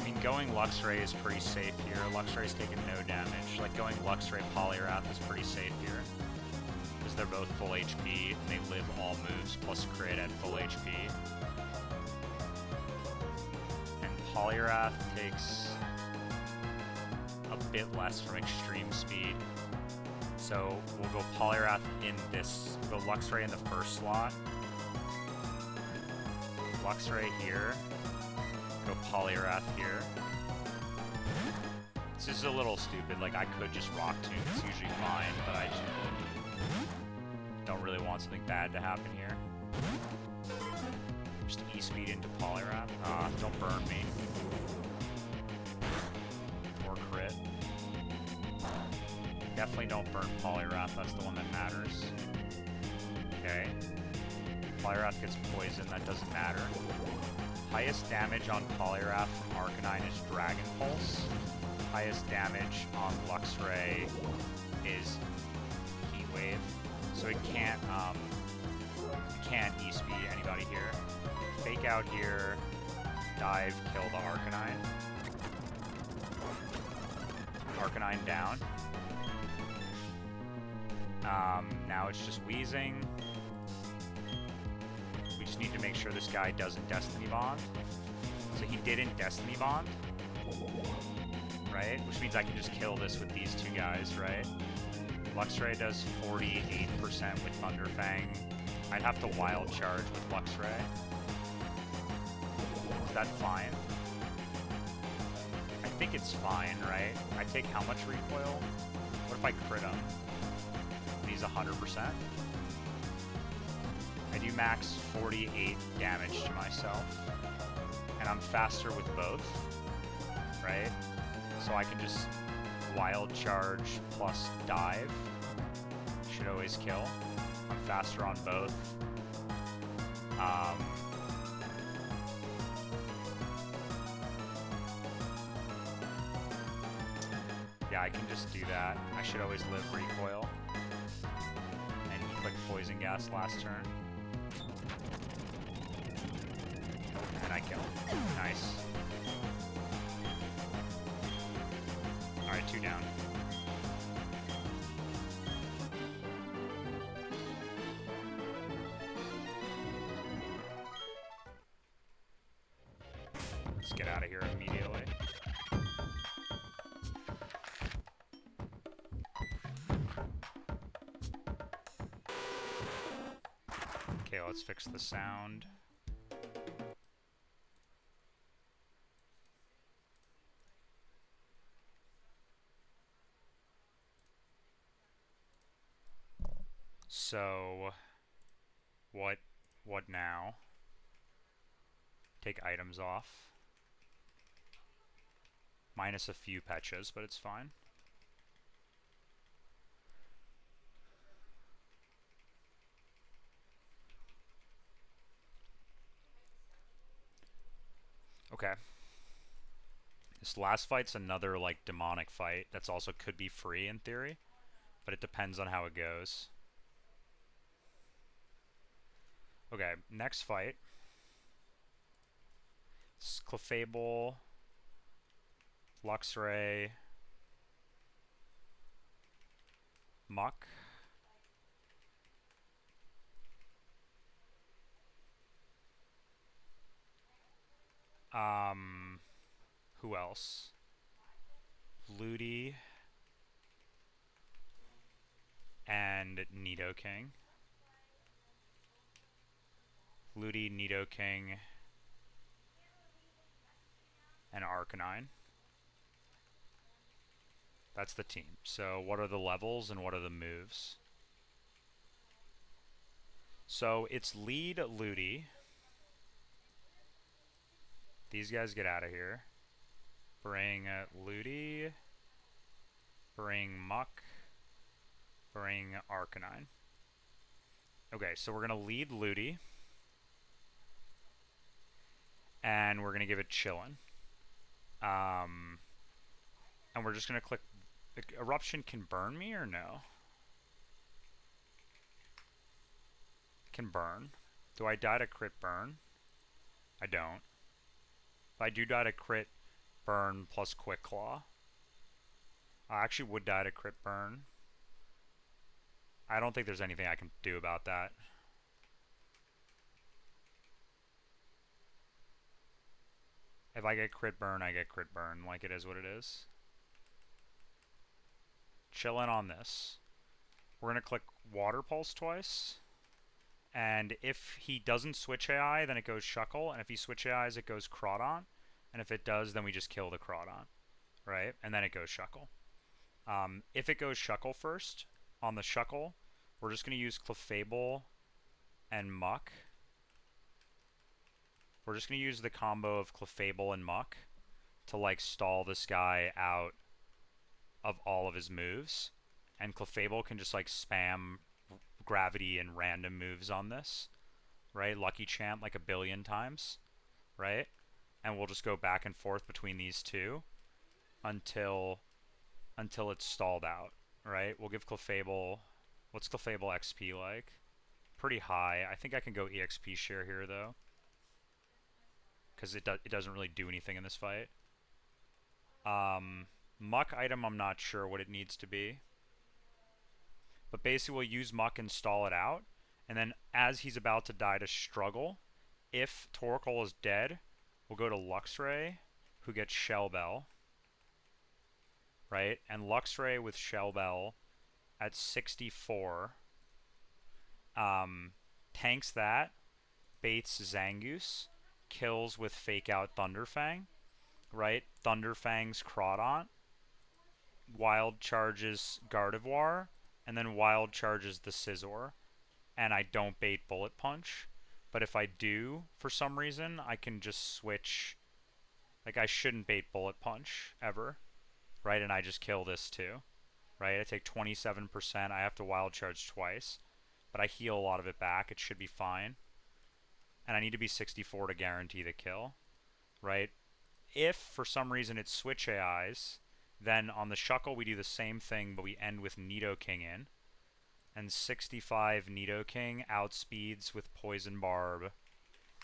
I mean, going Luxray is pretty safe here. Luxray's taking no damage. Like, going Luxray Poliwrath is pretty safe here. Because they're both full HP, and they live all moves plus crit at full HP. And Poliwrath takes a bit less from extreme speed. So we'll go Poliwrath in this, we'll go Luxray in the first slot. Luxray here. Go Poliwrath here. This is a little stupid, like I could just Rock Tomb, it's usually fine, but I just don't really want something bad to happen here. Just E-Speed into Poliwrath. Don't burn me. Or crit. Definitely don't burn Poliwrath, that's the one that matters. Okay. Poliwrath gets poisoned, that doesn't matter. Highest damage on Poliwrath from Arcanine is Dragon Pulse. Highest damage on Luxray is Heat Wave. So it can't E-Speed anybody here. Fake Out here, dive, kill the Arcanine. Arcanine down. Now it's just wheezing. We just need to make sure this guy doesn't Destiny Bond. So he didn't Destiny Bond, right? Which means I can just kill this with these two guys, right? Luxray does 48% with Thunder Fang. I'd have to Wild Charge with Luxray. Is that fine? I think it's fine, right? I take how much recoil? What if I crit him? He's 100%. I do max 48 damage to myself. And I'm faster with both, right? So I can just Wild Charge plus dive. Should always kill. I'm faster on both. Yeah, I can just do that. I should always live recoil. And he clicked Poison Gas last turn. And I kill. Nice. Alright, 2 down. Let's get out of here immediately. Okay, let's fix the sound. So, what now? Take items off. Minus a few Petchas, but it's fine. Okay. This last fight's another, like, demonic fight that's also could be free in theory, but it depends on how it goes. Okay, next fight. It's Clefable, Luxray, Muck. Who else? Ludi and Nidoking. Ludi, Nidoking, and Arcanine. That's the team. So what are the levels and what are the moves? So it's lead Ludi. These guys get out of here. Bring Ludi. Bring Muck. Bring Arcanine. Okay, so we're going to lead Ludi. And we're going to give it Chillin'. And we're just going to click... Eruption can burn me or no? Can burn. Do I die to crit burn? I don't. If I do die to crit burn plus quick claw, I actually would die to crit burn. I don't think there's anything I can do about that. If I get crit burn, I get crit burn. Like, it is what it is. Chillin' on this. We're going to click Water Pulse twice. And if he doesn't switch AI, then it goes Shuckle. And if he switch AIs, it goes Crawdon. And if it does, then we just kill the Crawdon. Right? And then it goes Shuckle. If it goes Shuckle first, on the Shuckle, we're just going to use Clefable and Muck. We're just going to use the combo of Clefable and Muck to, like, stall this guy out of all of his moves. And Clefable can just, like, spam gravity and random moves on this. Right? Lucky Champ, like, 1 billion times. Right? And we'll just go back and forth between these two until it's stalled out. Right? We'll give Clefable... What's Clefable XP like? Pretty high. I think I can go EXP share here, though. Because it doesn't really do anything in this fight. Muck item, I'm not sure what it needs to be. But basically, we'll use Muck and stall it out. And then, as he's about to die to struggle, if Torkoal is dead, we'll go to Luxray, who gets Shell Bell. Right? And Luxray with Shell Bell at 64 tanks that, baits Zangoose, kills with Fake Out Thunderfang, right? Thunderfang's Crawdon, wild charges Gardevoir, and then wild charges the Scizor, and I don't bait Bullet Punch. But if I do, for some reason, I can just switch. Like, I shouldn't bait Bullet Punch, ever, right? And I just kill this too, right? I take 27%, I have to wild charge twice, but I heal a lot of it back, it should be fine. And I need to be 64 to guarantee the kill, right? If, for some reason, it's switch AIs, then on the Shuckle we do the same thing, but we end with Nidoking in. And 65 Nidoking outspeeds with Poison Barb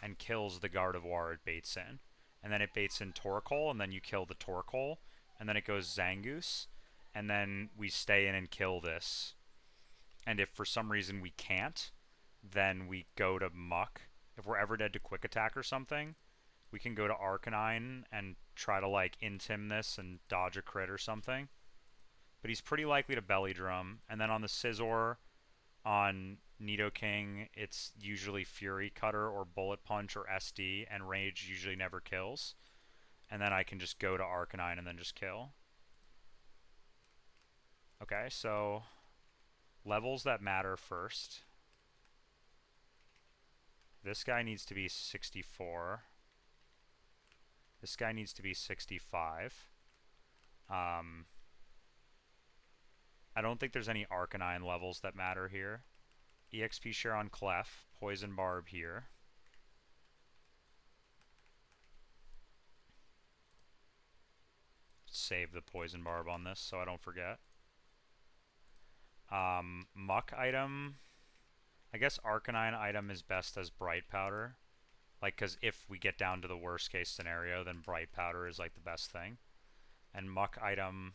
and kills the Gardevoir it baits in. And then it baits in Torkoal, and then you kill the Torkoal, and then it goes Zangoose, and then we stay in and kill this. And if for some reason we can't, then we go to Muck. If we're ever dead to Quick Attack or something, we can go to Arcanine and try to, like, intim this and dodge a crit or something. But he's pretty likely to Belly Drum. And then on the Scizor, on Nidoking, it's usually Fury Cutter or Bullet Punch or SD, and Rage usually never kills. And then I can just go to Arcanine and then just kill. Okay, so levels that matter first. This guy needs to be 64. This guy needs to be 65. I don't think there's any Arcanine levels that matter here. EXP share on Clef. Poison Barb here. Save the Poison Barb on this so I don't forget. Muck item. I guess Arcanine item is best as Bright Powder. Like, because if we get down to the worst case scenario, then Bright Powder is, like, the best thing. And Muck item...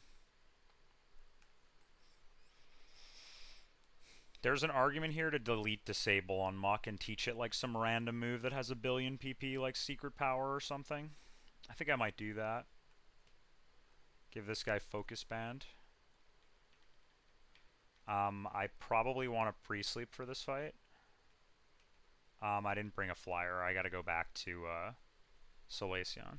There's an argument here to delete Disable on Muck and teach it, like, some random move that has 1 billion PP, like Secret Power or something. I think I might do that. Give this guy Focus Band. I probably want a pre-sleep for this fight. I didn't bring a flyer. I gotta go back to Solaceon.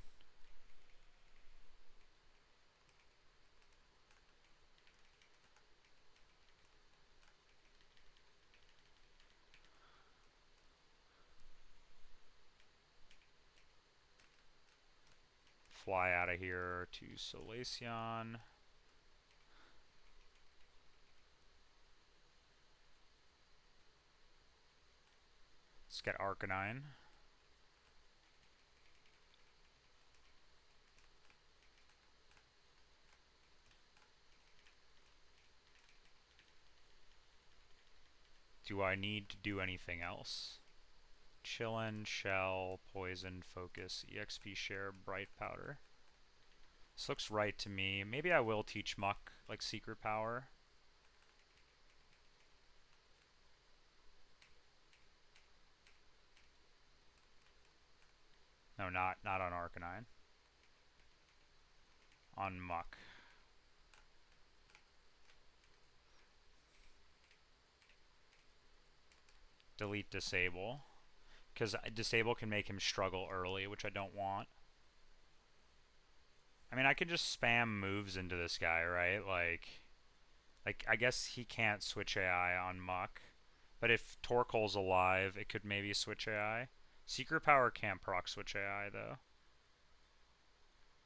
fly out of here to Solaceon. Let's get Arcanine. Do I need to do anything else? Chillin', Shell, Poison, Focus, EXP Share, Bright Powder. This looks right to me. Maybe I will teach Muck, like Secret Power. No, not on Arcanine. On Muck. Delete Disable. Because Disable can make him struggle early, which I don't want. I mean, I could just spam moves into this guy, right? Like I guess he can't switch AI on Muck. But if Torkoal's alive, it could maybe switch AI. Secret Power can't proc switch AI, though.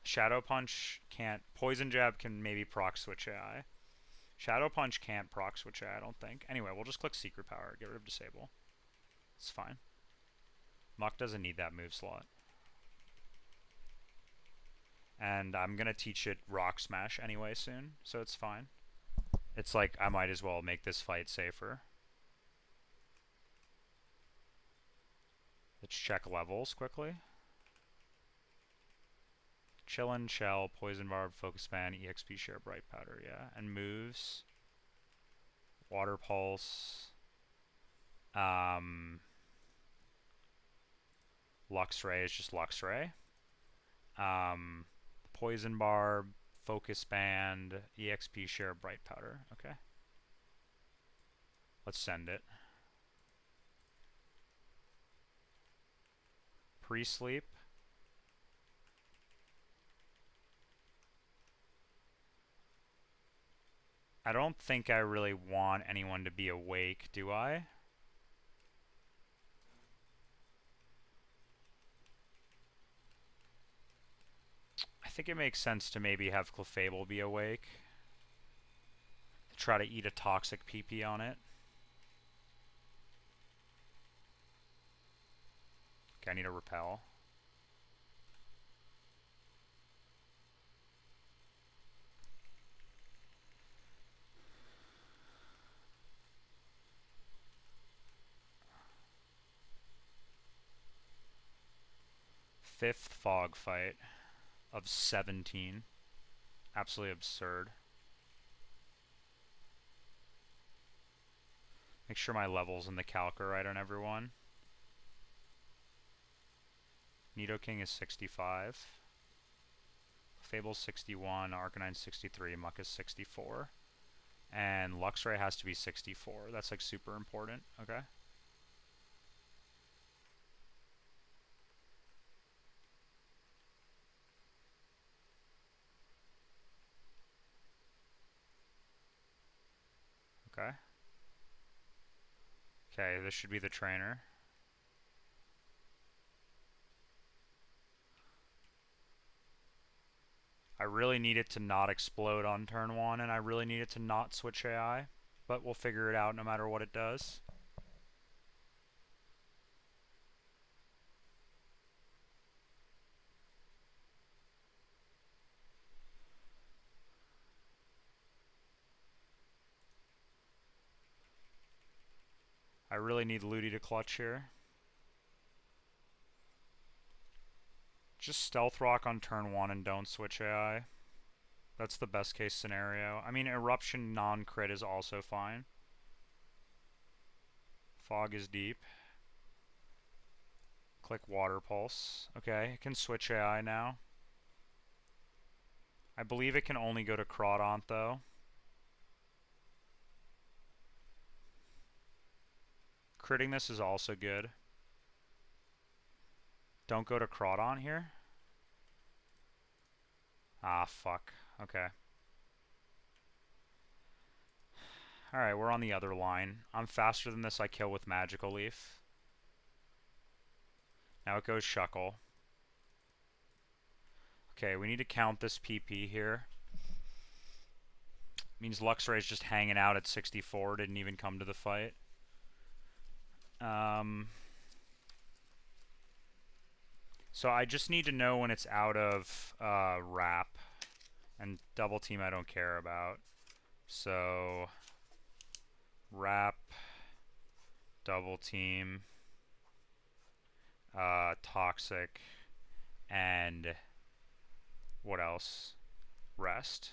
Shadow Punch can't. Poison Jab can maybe proc switch AI. Shadow Punch can't proc switch AI, I don't think. Anyway, we'll just click Secret Power. Get rid of Disable. It's fine. Muck doesn't need that move slot. And I'm going to teach it Rock Smash anyway soon, so it's fine. It's like I might as well make this fight safer. Let's check levels quickly. Chillin', Shell, Poison Barb, Focus Fan, EXP Share, Bright Powder, yeah. And moves. Water Pulse. Luxray is just Luxray. Poison Barb, Focus Band, EXP Share, Bright Powder. Okay. Let's send it. Pre-sleep. I don't think I really want anyone to be awake, do I? I think it makes sense to maybe have Clefable be awake. To try to eat a toxic PP on it. Okay, I need a repel. Fifth fog fight of 17. Absolutely absurd. Make sure my levels in the calc are right on everyone. Nidoking is 65. Fable's 61, Arcanine's 63, Muck is 64. And Luxray has to be 64. That's like super important, okay? Okay. Okay, this should be the trainer. I really need it to not explode on turn 1, and I really need it to not switch AI. But we'll figure it out no matter what it does. I really need Ludi to clutch here. Just Stealth Rock on turn 1 and don't switch AI. That's the best case scenario. I mean, Eruption non-crit is also fine. Fog is deep. Click Water Pulse. Okay, it can switch AI now. I believe it can only go to Crawdaunt, though. Critting this is also good. Don't go to Crawdaunt here. Ah, fuck. Okay. Alright, we're on the other line. I'm faster than this, I kill with Magical Leaf. Now it goes Shuckle. Okay, we need to count this PP here. Means Luxray is just hanging out at 64, didn't even come to the fight. So I just need to know when it's out of wrap, and double team I don't care about. So wrap, double team, toxic, and what else? Rest.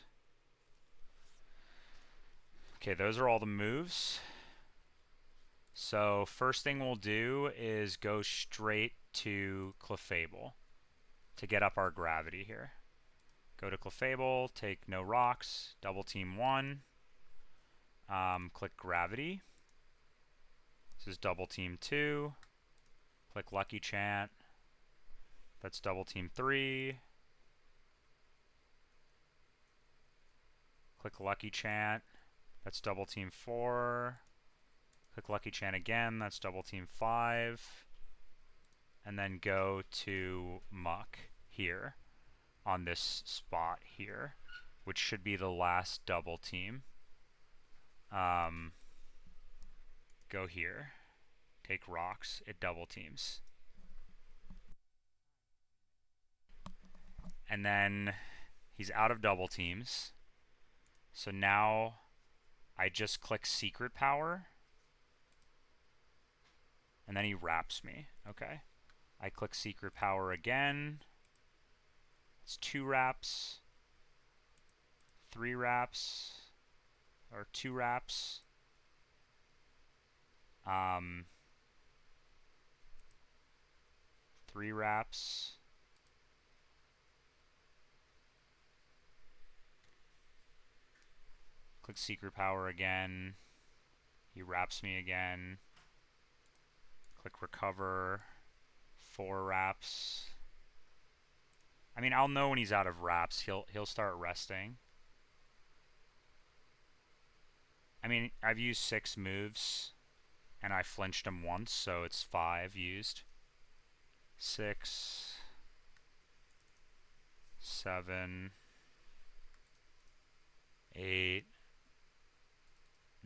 Okay, those are all the moves. So first thing we'll do is go straight to Clefable to get up our gravity here. Go to Clefable, take no rocks, double team 1, click gravity. This is double team 2, click Lucky Chant, that's double team 3, click Lucky Chant, that's double team 4, click Lucky Chant again, that's double team 5, and then go to Muck here on this spot here, which should be the last double team. Go here, take rocks, it double teams. And then he's out of double teams. So now I just click secret power, and then he wraps me. Okay. I click secret power again. It's 2 wraps, 3 wraps, or 2 wraps. 3 wraps. Click secret power again. He wraps me again. Click recover. 4 wraps. I mean, I'll know when he's out of wraps. He'll start resting. I mean, I've used 6 moves, and I flinched him once, so it's 5 used. 6, 7, 8,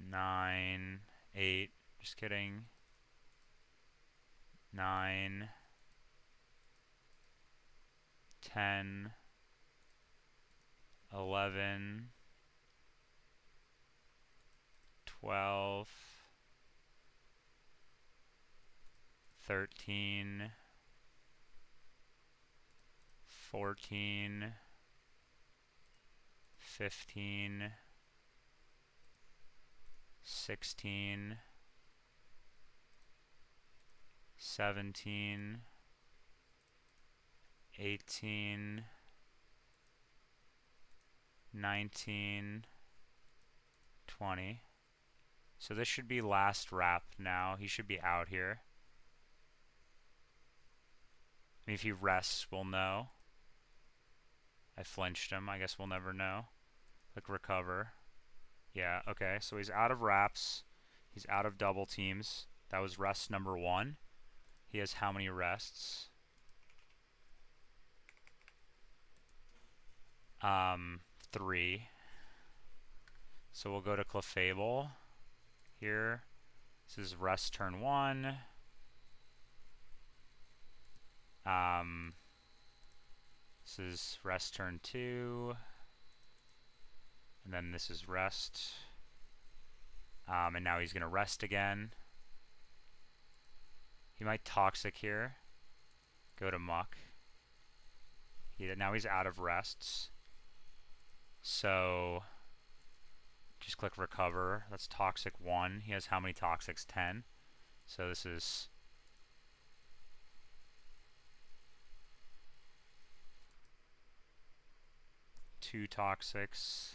9, 8, just kidding. 9, 10, 11, 12, 13, 14, 15, 16, 17, 18, 19, 20. So this should be last wrap now. He should be out here. I mean, if he rests, we'll know. I flinched him. I guess we'll never know. Click recover. Yeah, okay. So he's out of wraps. He's out of double teams. That was rest number 1. He has how many rests? 3. So we'll go to Clefable here. This is rest turn 1. This is rest turn 2. And then this is rest. And now he's going to rest again. He might toxic here. Go to muck. Now he's out of rests. So just click recover. That's toxic 1. He has how many toxics? 10. So this is 2 toxics.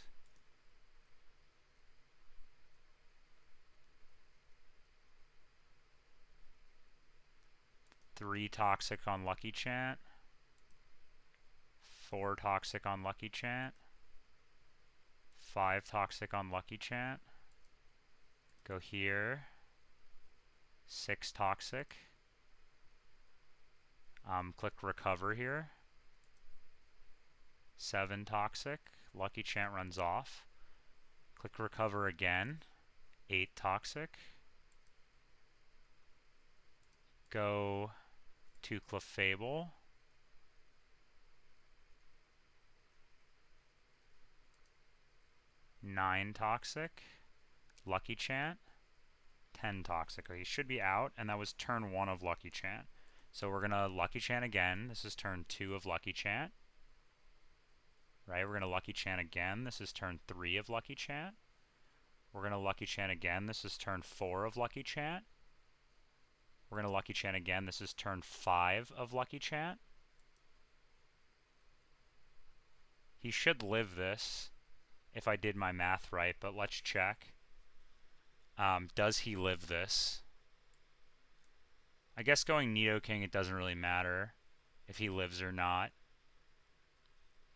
3 toxic on Lucky Chant. 4 toxic on Lucky Chant. 5 toxic on Lucky Chant. Go here. 6 toxic. Click recover here. 7 toxic. Lucky Chant runs off. Click recover again. 8 toxic. Go to Clefable. 9 toxic. Lucky Chant. 10 toxic. He should be out, and that was turn 1 of Lucky Chant. So we're going to Lucky Chant again. This is turn 2 of Lucky Chant. Right, we're going to Lucky Chant again. This is turn 3 of Lucky Chant. We're going to Lucky Chant again. This is turn 4 of Lucky Chant. We're going to Lucky Chant again. This is turn 5 of Lucky Chant. He should live this if I did my math right, but let's check. Does he live this? I guess going Nidoking, it doesn't really matter if he lives or not.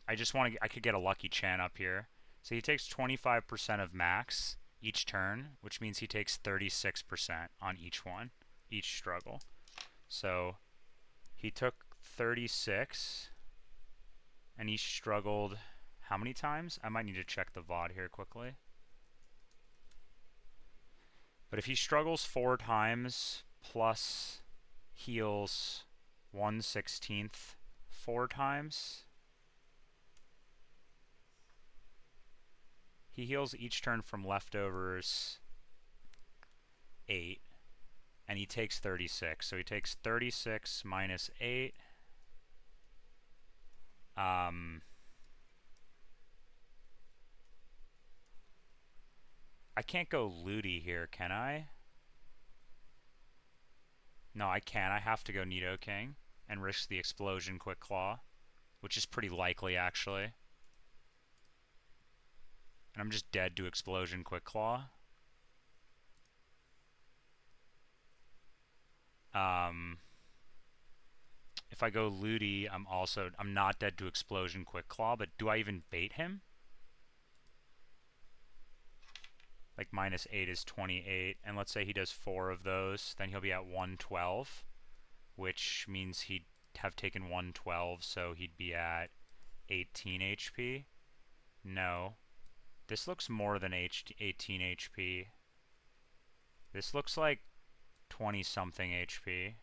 I just want to, I could get a Lucky Chant up here. So he takes 25% of max each turn, which means he takes 36% on each one, each struggle. So he took 36, and he struggled how many times? I might need to check the VOD here quickly. But if he struggles 4 times plus heals 1/16 4 times, he heals each turn from leftovers 8, and he takes 36. So he takes 36 minus 8. I can't go Ludi here, can I? No, I can't. I have to go Nidoking and risk the Explosion Quick Claw, which is pretty likely, actually. And I'm just dead to Explosion Quick Claw. If I go Ludi, I'm not dead to Explosion Quick Claw, but do I even bait him? Like -8 is 28, and let's say he does 4 of those, then he'll be at 112, which means he'd have taken 112, so he'd be at 18 HP. No. This looks more than 18 HP. This looks like 20-something HP.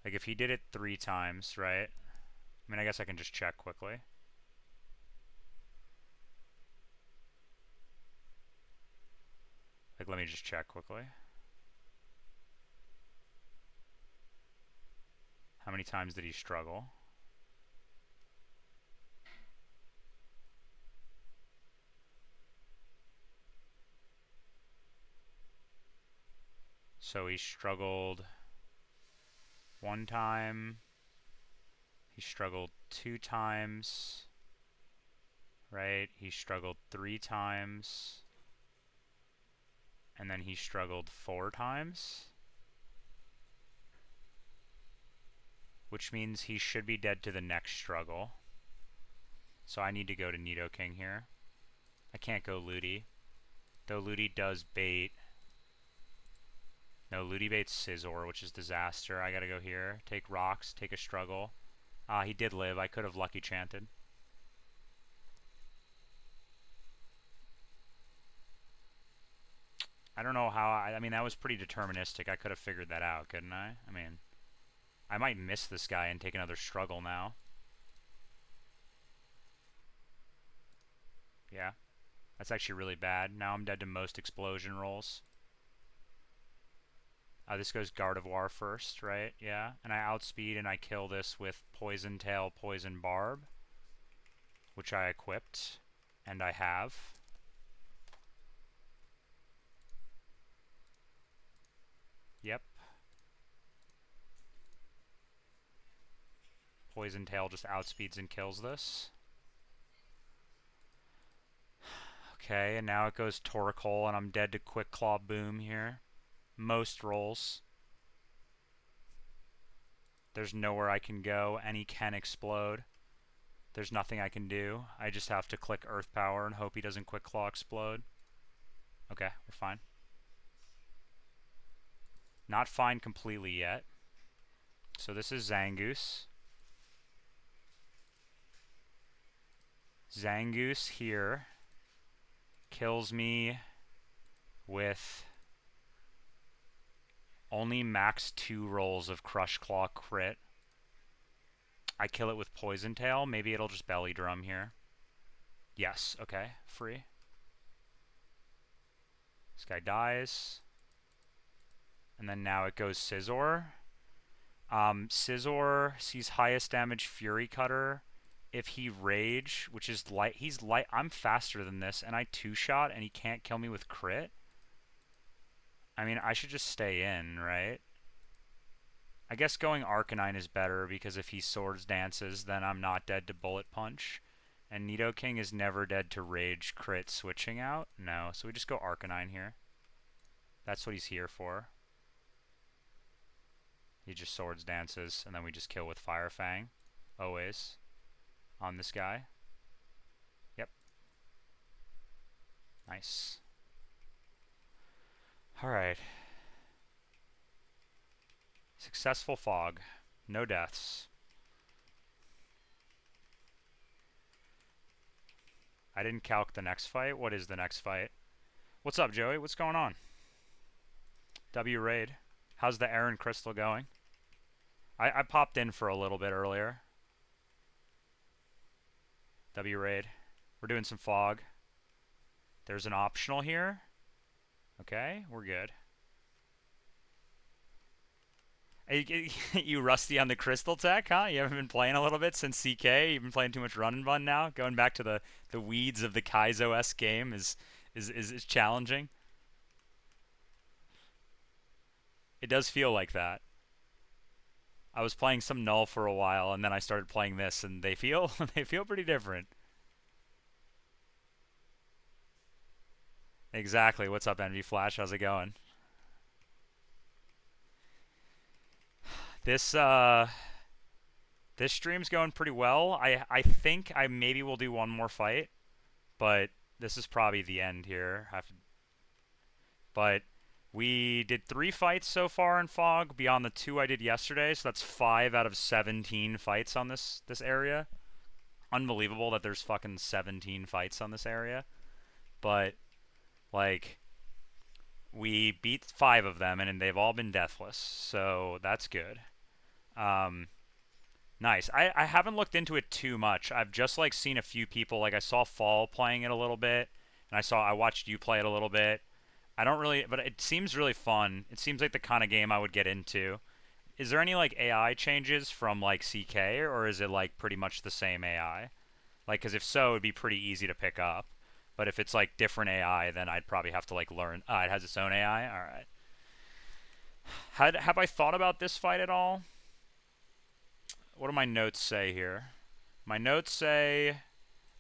Like if he did it 3 times, right? I mean, I guess I can just check quickly. Like, let me just check quickly. How many times did he struggle? So he struggled 1 time. He struggled 2 times. Right? He struggled 3 times. And then he struggled 4 times. Which means he should be dead to the next struggle. So I need to go to Nidoking here. I can't go Ludi. Though Ludi does bait. No, Ludi baits Scizor, which is disaster. I gotta go here. Take rocks, take a struggle. He did live. I could have Lucky Chanted. I don't know how, I mean, that was pretty deterministic. I could have figured that out, couldn't I? I mean, I might miss this guy and take another struggle now. Yeah. That's actually really bad. Now I'm dead to most explosion rolls. This goes Gardevoir first, right? Yeah. And I outspeed and I kill this with Poison Tail, Poison Barb, which I equipped, and I have. Yep. Poison Tail just outspeeds and kills this. Okay, and now it goes Torkoal, and I'm dead to Quick Claw Boom here. Most rolls. There's nowhere I can go, and he can explode. There's nothing I can do. I just have to click Earth Power and hope he doesn't Quick Claw explode. Okay, we're fine. Not fine completely yet. So this is Zangoose. Zangoose here kills me with only max 2 rolls of Crush Claw crit. I kill it with Poison Tail. Maybe it'll just Belly Drum here. Yes, okay, free. This guy dies. And then now it goes Scizor. Scizor sees highest damage Fury Cutter. If he Rage, which is light, he's light. I'm faster than this, and I 2-shot, and he can't kill me with crit. I mean, I should just stay in, right? I guess going Arcanine is better, because if he Swords Dances, then I'm not dead to Bullet Punch. And Nidoking is never dead to Rage crit switching out. No, so we just go Arcanine here. That's what he's here for. He just Swords Dances, and then we just kill with Fire Fang. Always. On this guy. Yep. Nice. Alright. Successful Fog. No deaths. I didn't calc the next fight. What is the next fight? What's up, Joey? What's going on? W Raid. How's the Aaron Crystal going? I popped in for a little bit earlier. W Raid. We're doing some Fog. There's an optional here. Okay, we're good. You rusty on the crystal tech, huh? You haven't been playing a little bit since CK? You've been playing too much Run and Bun now? Going back to the weeds of the Kaizo-esque game is challenging. It does feel like that. I was playing some Null for a while, and then I started playing this, and they feel they feel pretty different. Exactly. What's up, Envy Flash? How's it going? This this stream's going pretty well. I think I maybe will do one more fight, but this is probably the end here. But we did 3 fights so far in Fog beyond the 2 I did yesterday, so that's 5 out of 17 fights on this area. Unbelievable that there's fucking 17 fights on this area. But like we beat 5 of them and they've all been deathless, so that's good. Nice. I haven't looked into it too much. I've just like seen a few people, like I saw Fall playing it a little bit, and I watched you play it a little bit. I don't really, but it seems really fun. It seems like the kind of game I would get into. Is there any like AI changes from like CK, or is it like pretty much the same AI? Like, because if so, it'd be pretty easy to pick up. But if it's like different AI, then I'd probably have to like learn. It has its own AI. All right. Have I thought about this fight at all? What do my notes say here? My notes say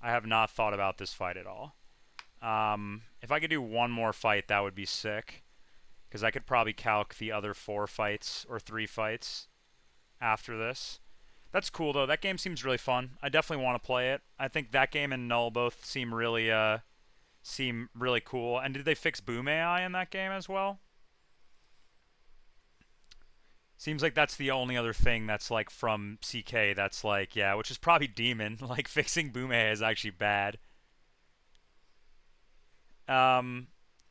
I have not thought about this fight at all. If I could do one more fight, that would be sick. Because I could probably calc the other 4 fights or 3 fights after this. That's cool, though. That game seems really fun. I definitely want to play it. I think that game and Null both seem really cool. And did they fix Boom AI in that game as well? Seems like that's the only other thing that's like from CK that's like, yeah, which is probably Demon. Like, fixing Boom AI is actually bad.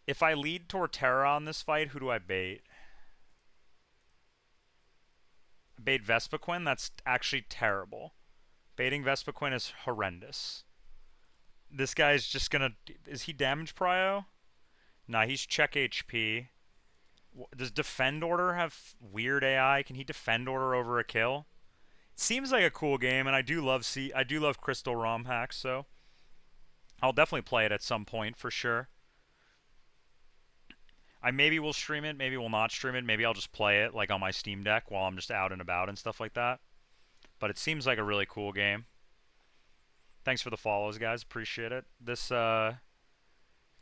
If I lead Torterra on this fight, who do I bait? I bait Vespiquen? That's actually terrible. Baiting Vespiquen is horrendous. This guy's just gonna... Is he damage prio? Nah, he's check HP. Does Defend Order have weird AI? Can he Defend Order over a kill? It seems like a cool game, and I do love Crystal ROM hacks, so I'll definitely play it at some point for sure. I maybe will stream it, maybe will not stream it, maybe I'll just play it like on my Steam Deck while I'm just out and about and stuff like that. But it seems like a really cool game. Thanks for the follows, guys. Appreciate it.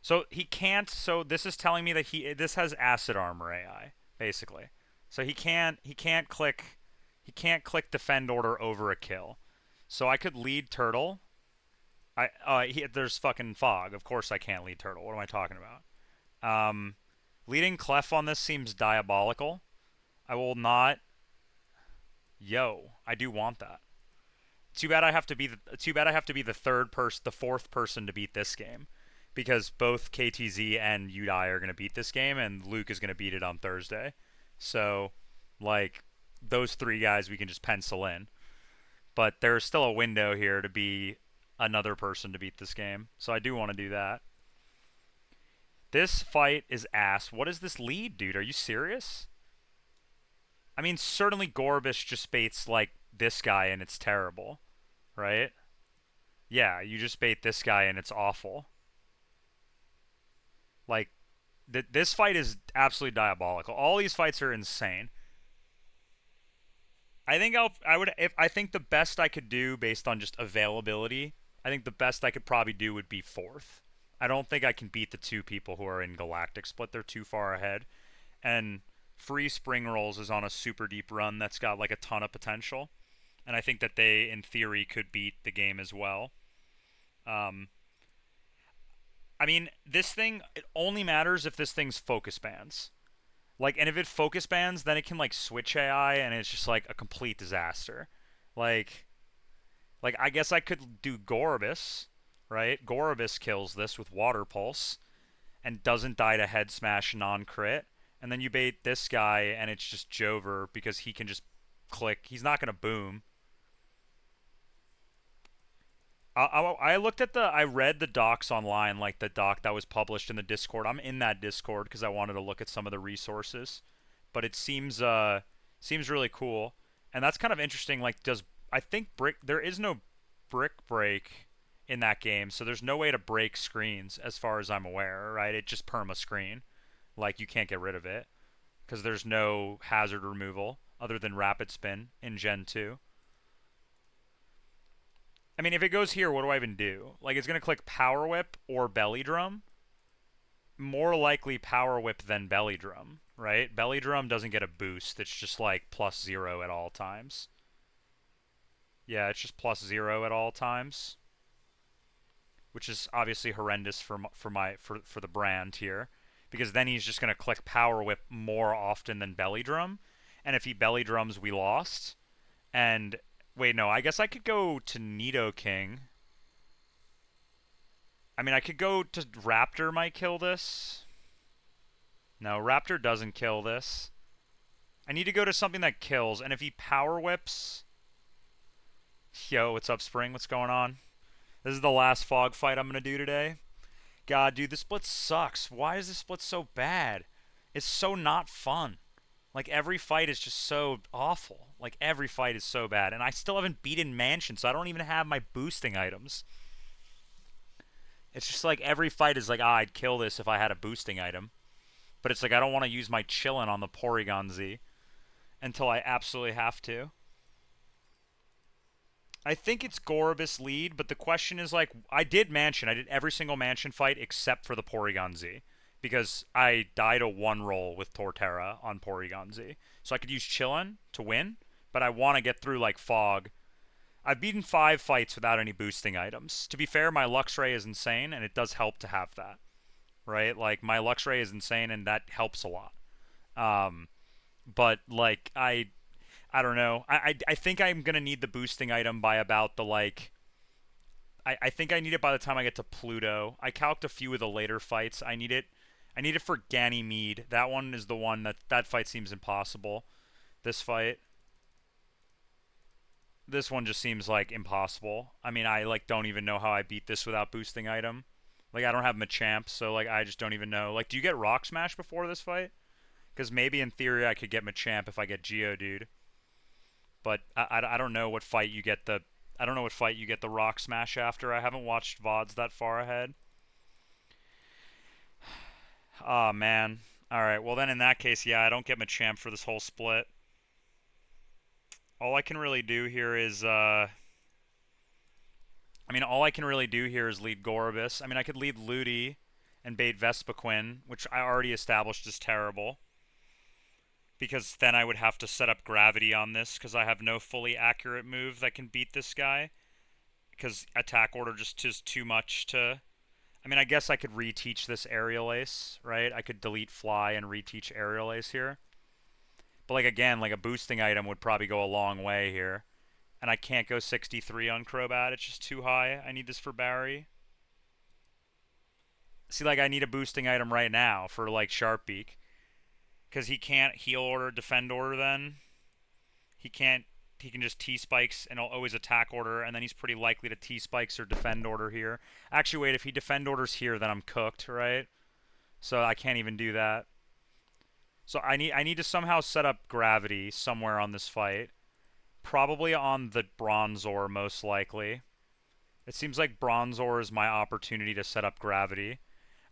So he can't. So this is telling me that this has Acid Armor AI basically. So he can't click Defend Order over a kill. So I could lead Turtle. There's fucking Fog. Of course I can't lead Turtle. What am I talking about? Leading Clef on this seems diabolical. I will not. Yo, I do want that. too bad I have to be the third person, the fourth person to beat this game, because both KTZ and Udai are gonna beat this game, and Luke is gonna beat it on Thursday. So, like, those three guys we can just pencil in. But there's still a window here to be another person to beat this game, so I do want to do that. This fight is ass. What is this lead, dude? Are you serious? I mean, certainly Gorbish just baits like this guy and it's terrible, right? Yeah, you just bait this guy and it's awful. Like, this fight is absolutely diabolical. All these fights are insane. I think the best I could do based on just availability, I think the best I could probably do would be fourth. I don't think I can beat the two people who are in Galactic Split. They're too far ahead. And Free Spring Rolls is on a super deep run that's got like a ton of potential. And I think that they, in theory, could beat the game as well. Um, I mean, this thing, it only matters if this thing's focus bands. Like, and if it focus bands, then it can like switch AI, and it's just like a complete disaster. Like, like I guess I could do Gorobus, right? Gorobus kills this with Water Pulse, and doesn't die to head smash non-crit, and then you bait this guy, and it's just Jover because he can just click. He's not gonna boom. I looked at I read the docs online, like the doc that was published in the Discord. I'm in that Discord because I wanted to look at some of the resources, but it seems really cool, and that's kind of interesting. Like, I think there is no brick break in that game, so there's no way to break screens as far as I'm aware, right? It just perma screen, like you can't get rid of it because there's no hazard removal other than rapid spin in Gen 2. I mean, if it goes here, what do I even do? Like, it's going to click Power Whip or Belly Drum. More likely Power Whip than Belly Drum, right? Belly Drum doesn't get a boost. It's just like +0 at all times. Yeah, it's just +0 at all times, which is obviously horrendous for the brand here, because then he's just going to click Power Whip more often than Belly Drum, and if he Belly Drums, we lost. And wait, no, I guess I could go to Nidoking. I mean, I could go to Raptor might kill this. No, Raptor doesn't kill this. I need to go to something that kills, and if he Power Whips... Yo, what's up, Spring? What's going on? This is the last fog fight I'm going to do today. God, dude, this split sucks. Why is this split so bad? It's so not fun. Like, every fight is just so awful. Like, every fight is so bad. And I still haven't beaten Mansion, so I don't even have my boosting items. It's just like every fight is like, I'd kill this if I had a boosting item. But it's like I don't want to use my Chillin' on the Porygon Z until I absolutely have to. I think it's Gorobus lead, but the question is like, I did Mansion. I did every single Mansion fight except for the Porygon Z. Because I died a one roll with Torterra on Porygon Z. So I could use Chillin' to win, but I want to get through like Fog. I've beaten 5 fights without any boosting items. To be fair, my Luxray is insane, and it does help to have that. Right? Like, my Luxray is insane, and that helps a lot. But, like, I don't know. I think I'm going to need the boosting item by about the, like... I think I need it by the time I get to Pluto. I calced a few of the later fights. I need it for Ganymede. That one is the one that fight seems impossible. This fight. This one just seems like impossible. I mean, I like don't even know how I beat this without boosting item. Like, I don't have Machamp, so like I just don't even know. Like, do you get Rock Smash before this fight? Because maybe in theory I could get Machamp if I get Geodude. But I don't know what fight you get the I don't know what fight you get the Rock Smash after. I haven't watched VODs that far ahead. Oh man. Alright, well then in that case, yeah, I don't get Machamp for this whole split. All I can really do here is all I can really do here is lead Gorobus. I mean, I could lead Ludi and bait Vespiquen, which I already established is terrible. Because then I would have to set up Gravity on this, because I have no fully accurate move that can beat this guy. Because attack order just is too much to... I mean, I guess I could reteach this Aerial Ace, right? I could delete Fly and reteach Aerial Ace here. But, like, again, like, a boosting item would probably go a long way here. And I can't go 63 on Crobat. It's just too high. I need this for Barry. See, like, I need a boosting item right now for, like, Sharpbeak. Because he can't heal order, defend order then. He can't. He can just T-spikes and always attack order, and then he's pretty likely to T-spikes or defend order here. Actually, wait, if he defend orders here, then I'm cooked, right? So I can't even do that. So I need to somehow set up gravity somewhere on this fight. Probably on the Bronzor, most likely. It seems like Bronzor is my opportunity to set up gravity.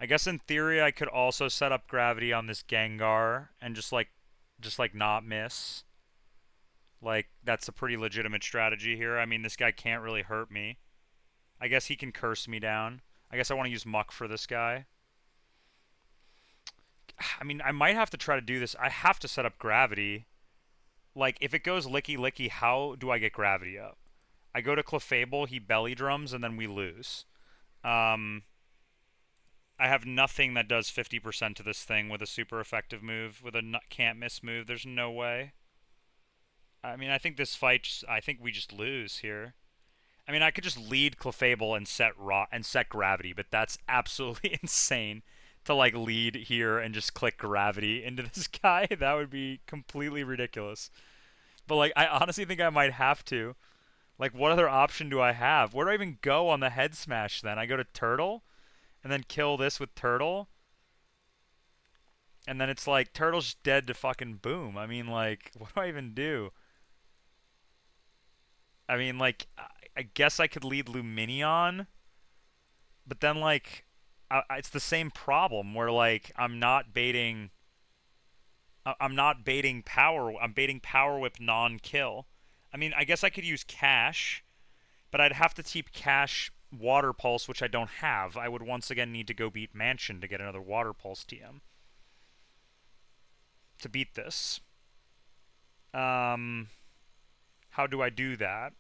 I guess in theory I could also set up gravity on this Gengar and just like not miss. Like, that's a pretty legitimate strategy here. I mean, this guy can't really hurt me. I guess he can curse me down. I guess I want to use Muck for this guy. I mean, I might have to try to do this. I have to set up gravity. Like, if it goes Licky Licky, how do I get gravity up? I go to Clefable, he belly drums, and then we lose. I have nothing that does 50% to this thing with a super effective move, with a can't miss move. There's no way. I mean, I think this fight, I think we just lose here. I mean, I could just lead Clefable and set gravity, but that's absolutely insane to like lead here and just click gravity into this guy. That would be completely ridiculous. But like, I honestly think I might have to. Like, what other option do I have? Where do I even go on the head smash then? I go to Turtle and then kill this with Turtle. And then it's like, Turtle's dead to fucking boom. I mean, like, what do I even do? I mean, like, I guess I could lead Luminion, but then, like, it's the same problem where, like, I'm not baiting power. I'm baiting Power Whip non-kill. I mean, I guess I could use Cash, but I'd have to keep Cash Water Pulse, which I don't have. I would once again need to go beat Mansion to get another Water Pulse TM to beat this. How do I do that?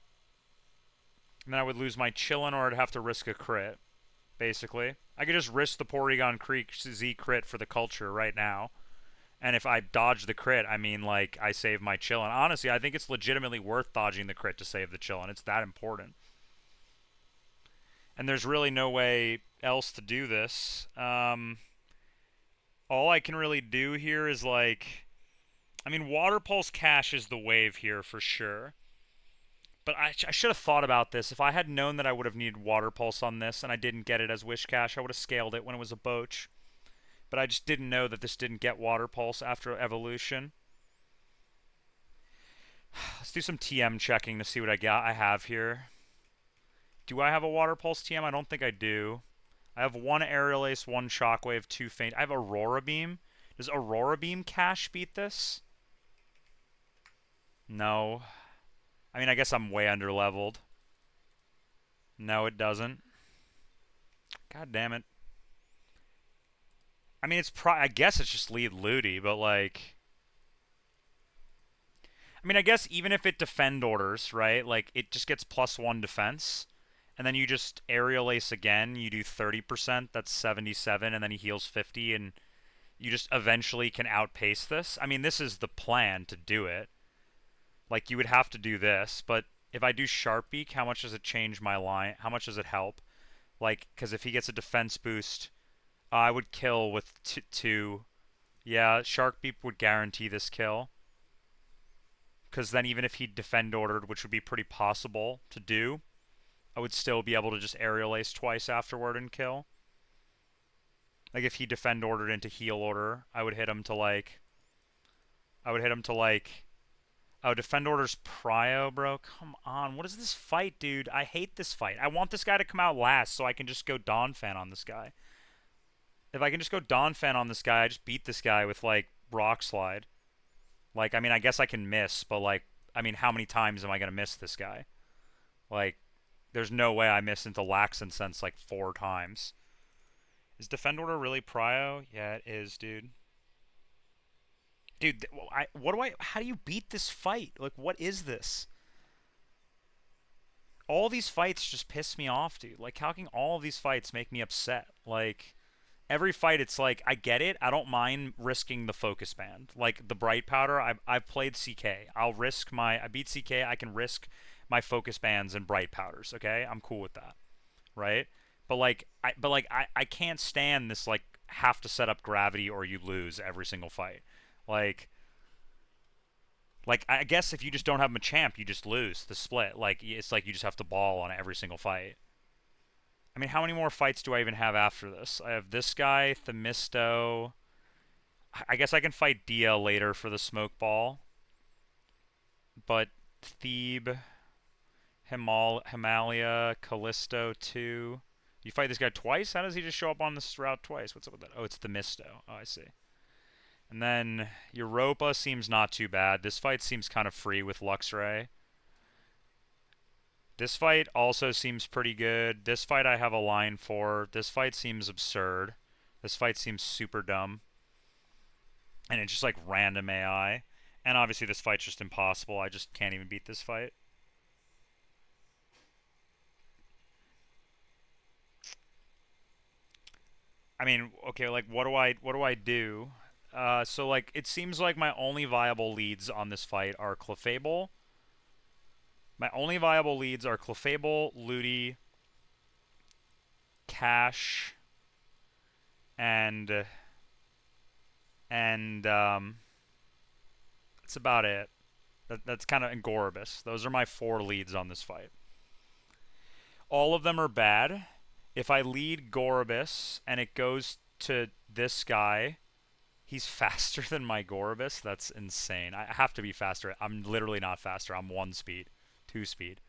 And then I would lose my Chillin', or I'd have to risk a crit, basically. I could just risk the Porygon Creek Z crit for the culture right now. And if I dodge the crit, I mean, like, I save my Chillin'. Honestly, I think it's legitimately worth dodging the crit to save the Chillin'. It's that important. And there's really no way else to do this. All I can really do here is, like... I mean, Water Pulse Cash is the wave here for sure. But I should have thought about this. If I had known that I would have needed Water Pulse on this and I didn't get it as Wish Cash, I would have scaled it when it was a Boach. But I just didn't know that this didn't get Water Pulse after Evolution. Let's do some TM checking to see what I have here. Do I have a Water Pulse TM? I don't think I do. I have one Aerial Ace, one Shockwave, two Faint. I have Aurora Beam. Does Aurora Beam Cash beat this? No. I mean, I guess I'm way underleveled. No, it doesn't. God damn it. I mean, I guess it's just lead Ludi, but like... I mean, I guess even if it defend orders, right? Like, it just gets +1 defense. And then you just Aerial Ace again, you do 30%, that's 77, and then he heals 50, and you just eventually can outpace this. I mean, this is the plan to do it. Like, you would have to do this, but if I do Sharpbeak, how much does it change my line? How much does it help? Like, because if he gets a defense boost, I would kill with 2. Yeah, Sharkbeak would guarantee this kill. Because then even if he defend ordered, which would be pretty possible to do, I would still be able to just Aerial Ace twice afterward and kill. Like, if he defend ordered into heal order, I would hit him to, like... Oh, defend order's prio, bro. Come on. What is this fight, dude? I hate this fight. I want this guy to come out last so I can just go Donphan on this guy. If I can just go Donphan on this guy, I just beat this guy with, like, Rock Slide. Like, I mean, I guess I can miss, but, like, I mean, how many times am I going to miss this guy? Like, there's no way I miss into Lax Incense, like, 4 times. Is defend order really prio? Yeah, it is, dude. Dude, how do you beat this fight? Like, what is this? All these fights just piss me off, dude. Like, how can all of these fights make me upset? Like, every fight, it's like, I get it. I don't mind risking the focus band. Like, the Bright Powder, I've played CK. I beat CK, I can risk my focus bands and bright powders. Okay, I'm cool with that, right? But I can't stand this like have to set up gravity or you lose every single fight. Like I guess if you just don't have Machamp, you just lose the split. Like it's like you just have to ball on every single fight. I mean, how many more fights do I even have after this? I have this guy, Themisto. I guess I can fight Dia later for the smoke ball, but Thebe, Himalaya, Callisto 2. You fight this guy twice? How does he just show up on this route twice? What's up with that? Oh, it's Themisto. Oh, I see. And then Europa seems not too bad. This fight seems kind of free with Luxray. This fight also seems pretty good. This fight I have a line for. This fight seems absurd. This fight seems super dumb. And it's just like random AI. And obviously this fight's just impossible. I just can't even beat this fight. I mean, okay, like what do I do? So like it seems like my only viable leads on this fight are Clefable. My only viable leads are Clefable, Ludi, Cash, and that's about it. That's kind of Goribus. Those are my 4 leads on this fight. All of them are bad. If I lead Goribus and it goes to this guy, he's faster than my Goribus. That's insane. I have to be faster. I'm literally not faster. I'm 1 speed, 2 speed.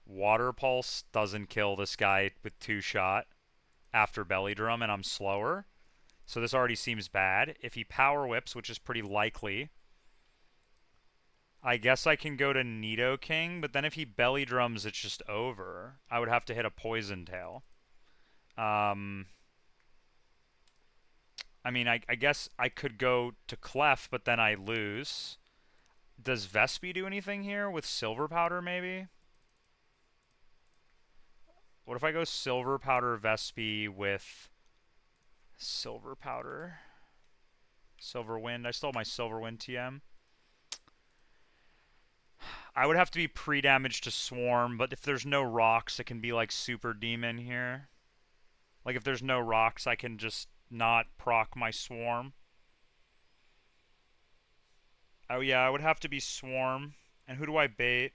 Water Pulse doesn't kill this guy with 2 shot after Belly Drum, and I'm slower. So this already seems bad. If he Power Whips, which is pretty likely, I guess I can go to Nidoking, but then if he Belly Drums, it's just over. I would have to hit a Poison Tail. I mean, I guess I could go to Clef, but then I lose. Does Vespi do anything here with Silver Powder, maybe? What if I go Silver Powder Vespi with Silver Powder? Silver Wind. I stole my Silver Wind TM. I would have to be pre-damaged to Swarm, but if there's no rocks, it can be like Super Demon here. Like if there's no rocks, I can just not proc my Swarm. Oh yeah, I would have to be Swarm. And who do I bait?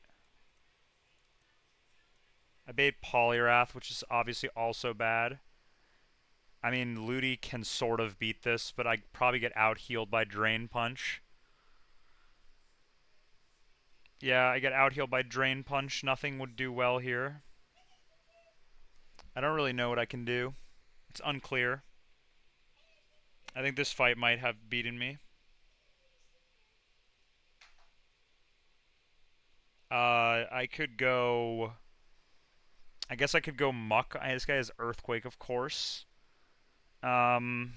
I bait Poliwrath, which is obviously also bad. I mean, Ludi can sort of beat this, but I probably get out-healed by Drain Punch. Yeah, I get out-healed by Drain Punch. Nothing would do well here. I don't really know what I can do. It's unclear. I think this fight might have beaten me. I could go... I guess I could go Muck. This guy has Earthquake, of course. I mean,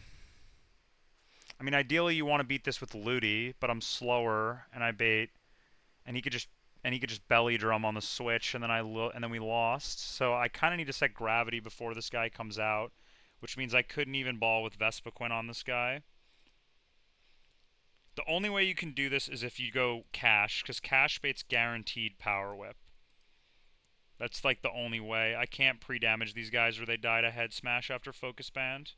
ideally you want to beat this with Ludi, but I'm slower, and I bait, and he could just belly drum on the switch, and then and then we lost. So I kind of need to set gravity before this guy comes out, which means I couldn't even ball with Vespiquen on this guy. The only way you can do this is if you go Cash, because Cash bait's guaranteed Power Whip. That's like the only way. I can't pre-damage these guys or they die to Head Smash after Focus Band.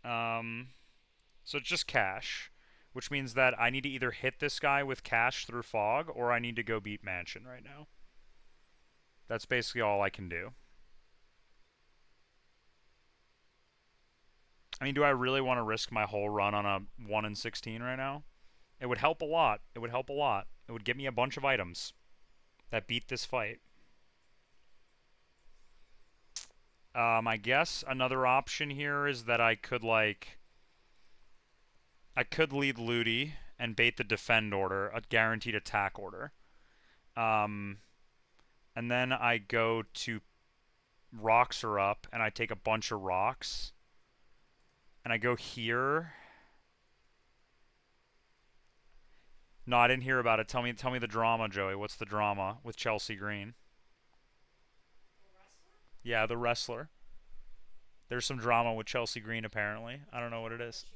So it's just Cash, which means that I need to either hit this guy with Cash through Fog, or I need to go beat Mansion right now. That's basically all I can do. I mean, do I really want to risk my whole run on a 1 in 16 right now? It would help a lot. It would help a lot. It would get me a bunch of items that beat this fight. I guess another option here is that I could lead Ludi and bait the defend order, a guaranteed attack order. And then I go to rocks are up, and I take a bunch of rocks. And I go here. No, I didn't hear about it. Tell me the drama, Joey. What's the drama with Chelsea Green? Yeah, the wrestler. There's some drama with Chelsea Green, apparently. I don't know what it is.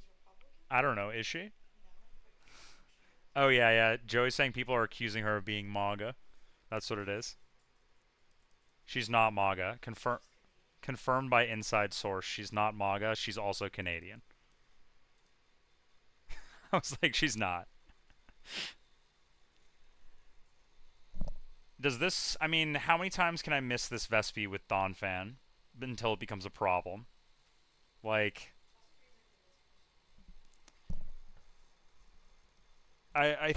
I don't know. Is she? Oh yeah, yeah. Joey's saying people are accusing her of being MAGA. That's what it is. She's not MAGA. Confirmed by inside source. She's not MAGA. She's also Canadian. I was like, she's not. Does this? I mean, how many times can I miss this Vespi with Dawn Fan until it becomes a problem? Like, I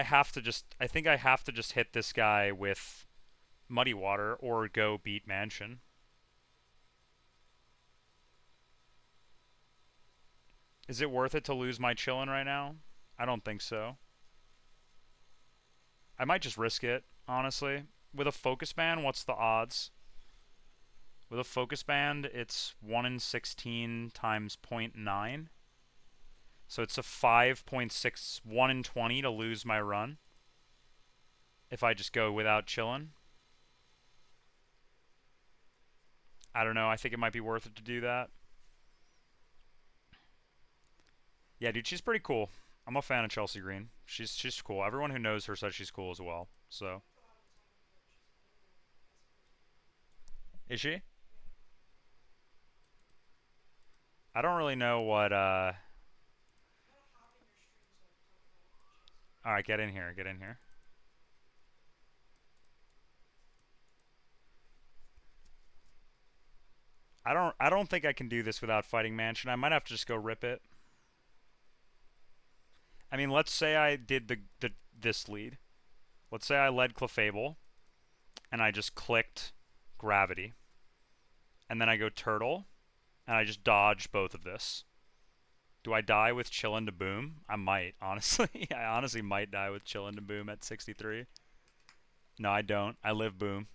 have to just hit this guy with Muddy Water or go beat Mansion. Is it worth it to lose my chillin' right now? I don't think so. I might just risk it, honestly. With a focus band, what's the odds? With a focus band, it's 1 in 16 times 0.9. So it's a 5.6, 1 in 20 to lose my run. If I just go without chillin'. I don't know, I think it might be worth it to do that. Yeah, dude, she's pretty cool. I'm a fan of Chelsea Green. She's cool. Everyone who knows her says she's cool as well. So, is she? I don't really know what all right, get in here. Get in here. I don't think I can do this without fighting Mansion. I might have to just go rip it. I mean, let's say I did this lead. Let's say I led Clefable and I just clicked Gravity. And then I go Turtle and I just dodge both of this. Do I die with Chillin' to Boom? I might, honestly. I honestly might die with Chillin' to Boom at 63. No, I don't. I live Boom.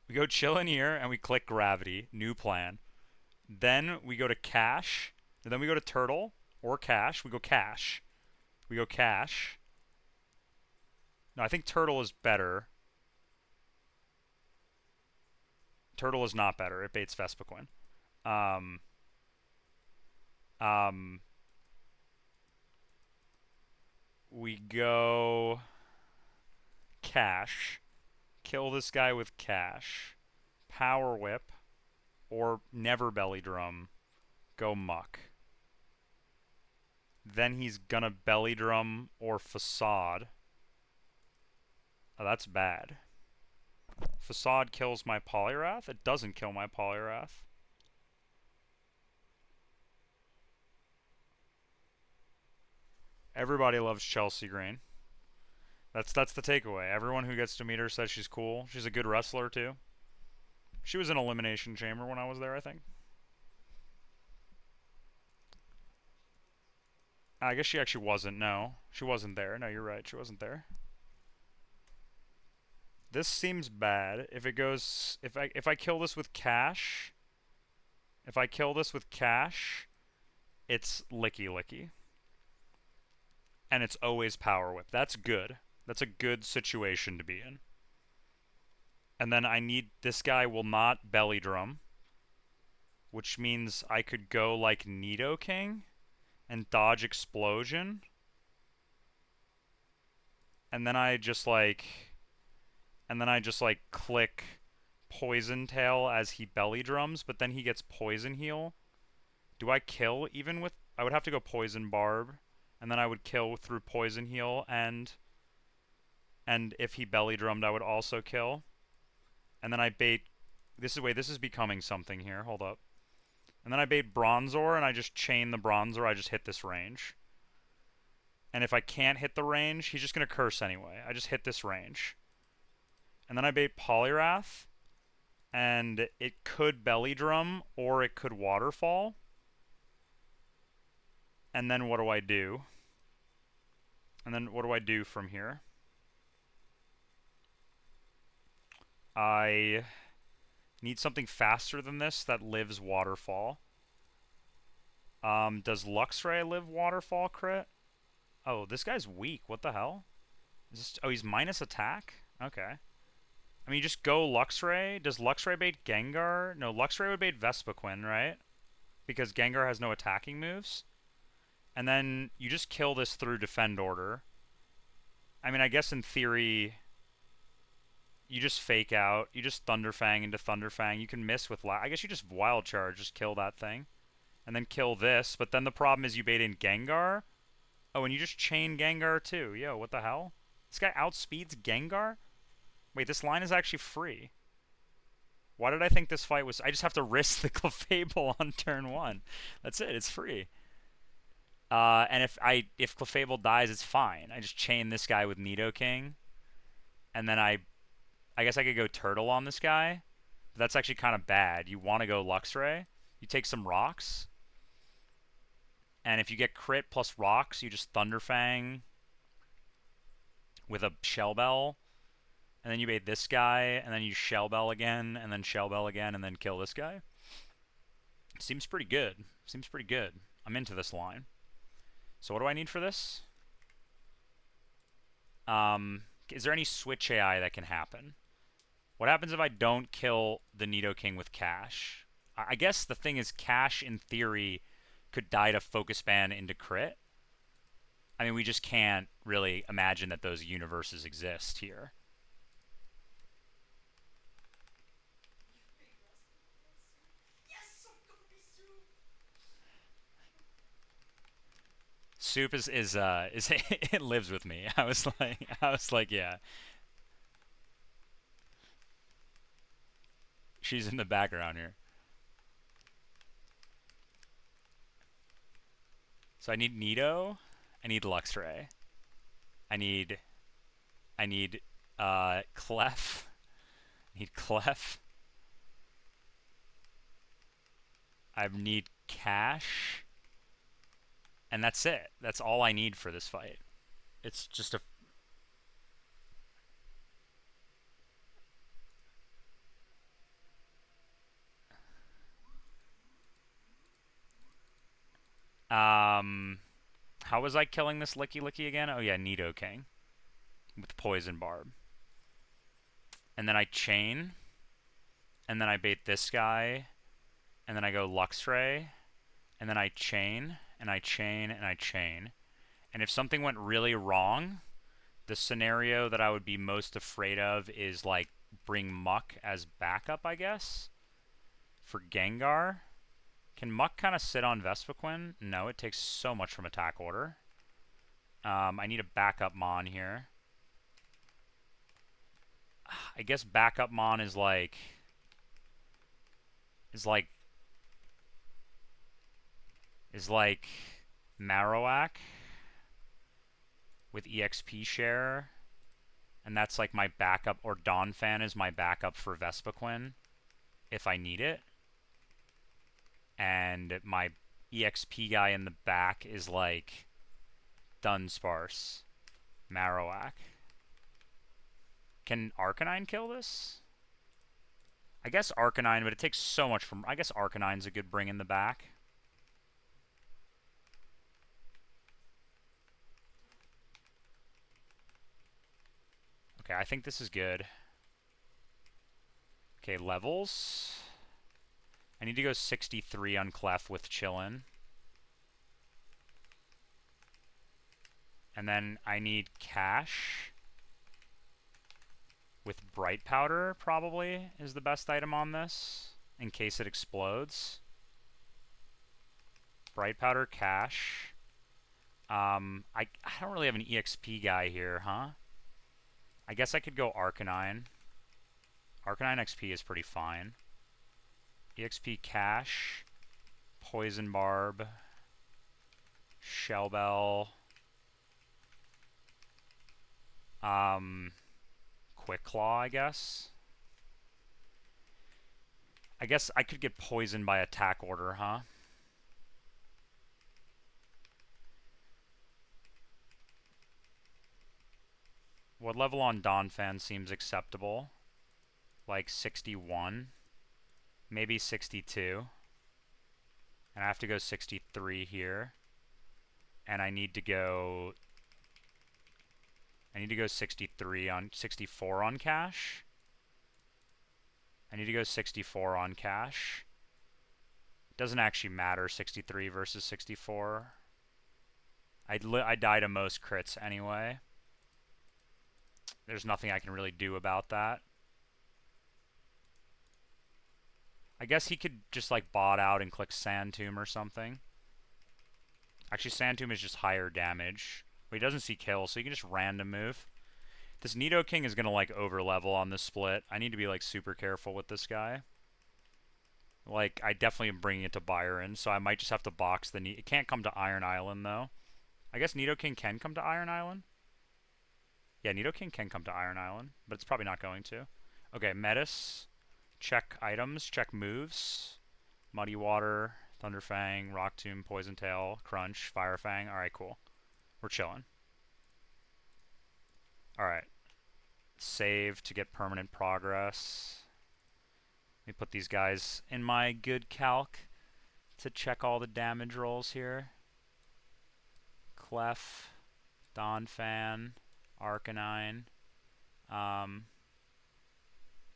We go Chillin' here and we click Gravity. New plan. Then we go to Cash. And then we go to Turtle or Cash. We go Cash. We go Cash. No, I think Turtle is better. Turtle is not better. It baits Vespiquen. Um, um, we go Cash. Kill this guy with Cash. Power Whip. Or never Belly Drum. Go Muck. Then he's gonna Belly Drum or Facade. Oh, that's bad. Facade kills my Polyrath? It doesn't kill my Polyrath. Everybody loves Chelsea Green. That's the takeaway. Everyone who gets to meet her says she's cool. She's a good wrestler too. She was in Elimination Chamber when I was there, I think. I guess she actually wasn't. No, she wasn't there. No, you're right. She wasn't there. This seems bad. If it goes, if I kill this with Cash, if I kill this with Cash, it's Licky Licky, and it's always Power Whip. That's good. That's a good situation to be in. And then I need this guy will not Belly Drum, which means I could go like Nidoking and dodge Explosion, and then I just like click Poison Tail as he Belly Drums, but then he gets Poison Heal. Do I kill even with... I would have to go Poison Barb, and then I would kill through Poison Heal, and if he Belly Drummed, I would also kill. And then I bait... This is becoming something here. Hold up. And then I bait Bronzor, and I just chain the Bronzor. I just hit this range. And if I can't hit the range, he's just going to curse anyway. I just hit this range. And then I bait Polyrath, and it could Belly Drum, or it could Waterfall. And then what do I do? And then what do I do from here? I need something faster than this that lives Waterfall. Does Luxray live Waterfall crit? Oh, this guy's weak. What the hell? Is this, oh, he's minus attack? Okay. I mean, you just go Luxray. Does Luxray bait Gengar? No, Luxray would bait Vespiquen, right? Because Gengar has no attacking moves. And then you just kill this through defend order. I mean, I guess in theory, you just fake out. You just Thunderfang into Thunderfang. You can miss with... I guess you just Wild Charge, just kill that thing. And then kill this. But then the problem is you bait in Gengar. Oh, and you just chain Gengar too. Yo, what the hell? This guy outspeeds Gengar? Wait, this line is actually free. Why did I think this fight was... I just have to risk the Clefable on turn 1. That's it. It's free. And if Clefable dies, it's fine. I just chain this guy with Nidoking. And then I guess I could go Turtle on this guy. But that's actually kind of bad. You want to go Luxray. You take some rocks. And if you get crit plus rocks, you just Thunderfang with a Shell Bell. And then you bait this guy, and then you Shell Bell again, and then Shell Bell again, and then kill this guy. Seems pretty good. Seems pretty good. I'm into this line. So what do I need for this? Is there any switch AI that can happen? What happens if I don't kill the Nidoking with Cash? I guess the thing is Cash, in theory, could die to Focus Ban into crit. I mean, we just can't really imagine that those universes exist here. Soup is it lives with me. I was like, yeah. She's in the background here. So I need Nido. I need Luxray. I need Clef. I need Clef. I need Cash. And that's it. That's all I need for this fight. It's just a... How was I killing this Licky Licky again? Oh yeah, Nidoking. With Poison Barb. And then I chain. And then I bait this guy. And then I go Luxray. And then I chain. And I chain. And I chain. And if something went really wrong, the scenario that I would be most afraid of is, like, bring Muck as backup, I guess, for Gengar. Can Muck kind of sit on Vespiquen? No, it takes so much from attack order. I need a backup Mon here. I guess backup Mon is like Marowak with EXP share, and that's like my backup, or Donphan is my backup for Vespiquen if I need it. And my EXP guy in the back is like Dunsparce, Marowak. Can Arcanine kill this? I guess Arcanine, but it takes so much from... I guess Arcanine's a good bring in the back. Okay, I think this is good. Okay, levels. I need to go 63 on Clef with Chillin. And then I need Cash with Bright Powder, probably, is the best item on this, in case it explodes. Bright Powder, Cash. I don't really have an EXP guy here, huh? I guess I could go Arcanine. Arcanine XP is pretty fine. EXP Cash. Poison Barb. Shell Bell. Quick Claw, I guess. I guess I could get poisoned by attack order, huh? What level on Donphan seems acceptable? Like 61. Maybe 62. And I have to go 63 here. And I need to go 63 on 64 on Cash. I need to go 64 on Cash. Doesn't actually matter 63 versus 64. I die to most crits anyway. There's nothing I can really do about that. I guess he could just like bot out and click Sand Tomb or something. Actually, Sand Tomb is just higher damage. But he doesn't see kill, so you can just random move. This Nidoking is going to like over level on this split. I need to be like super careful with this guy. Like, I definitely am bringing it to Byron, so I might just have to box the It can't come to Iron Island, though. I guess Nidoking can come to Iron Island? Yeah, Nidoking can come to Iron Island, but it's probably not going to. Okay, Metis. Check items, check moves. Muddy Water, Thunderfang, Rock Tomb, Poison Tail, Crunch, Fire Fang. Alright, cool. We're chilling. Alright. Save to get permanent progress. Let me put these guys in my good calc to check all the damage rolls here. Clef, Donphan, Arcanine,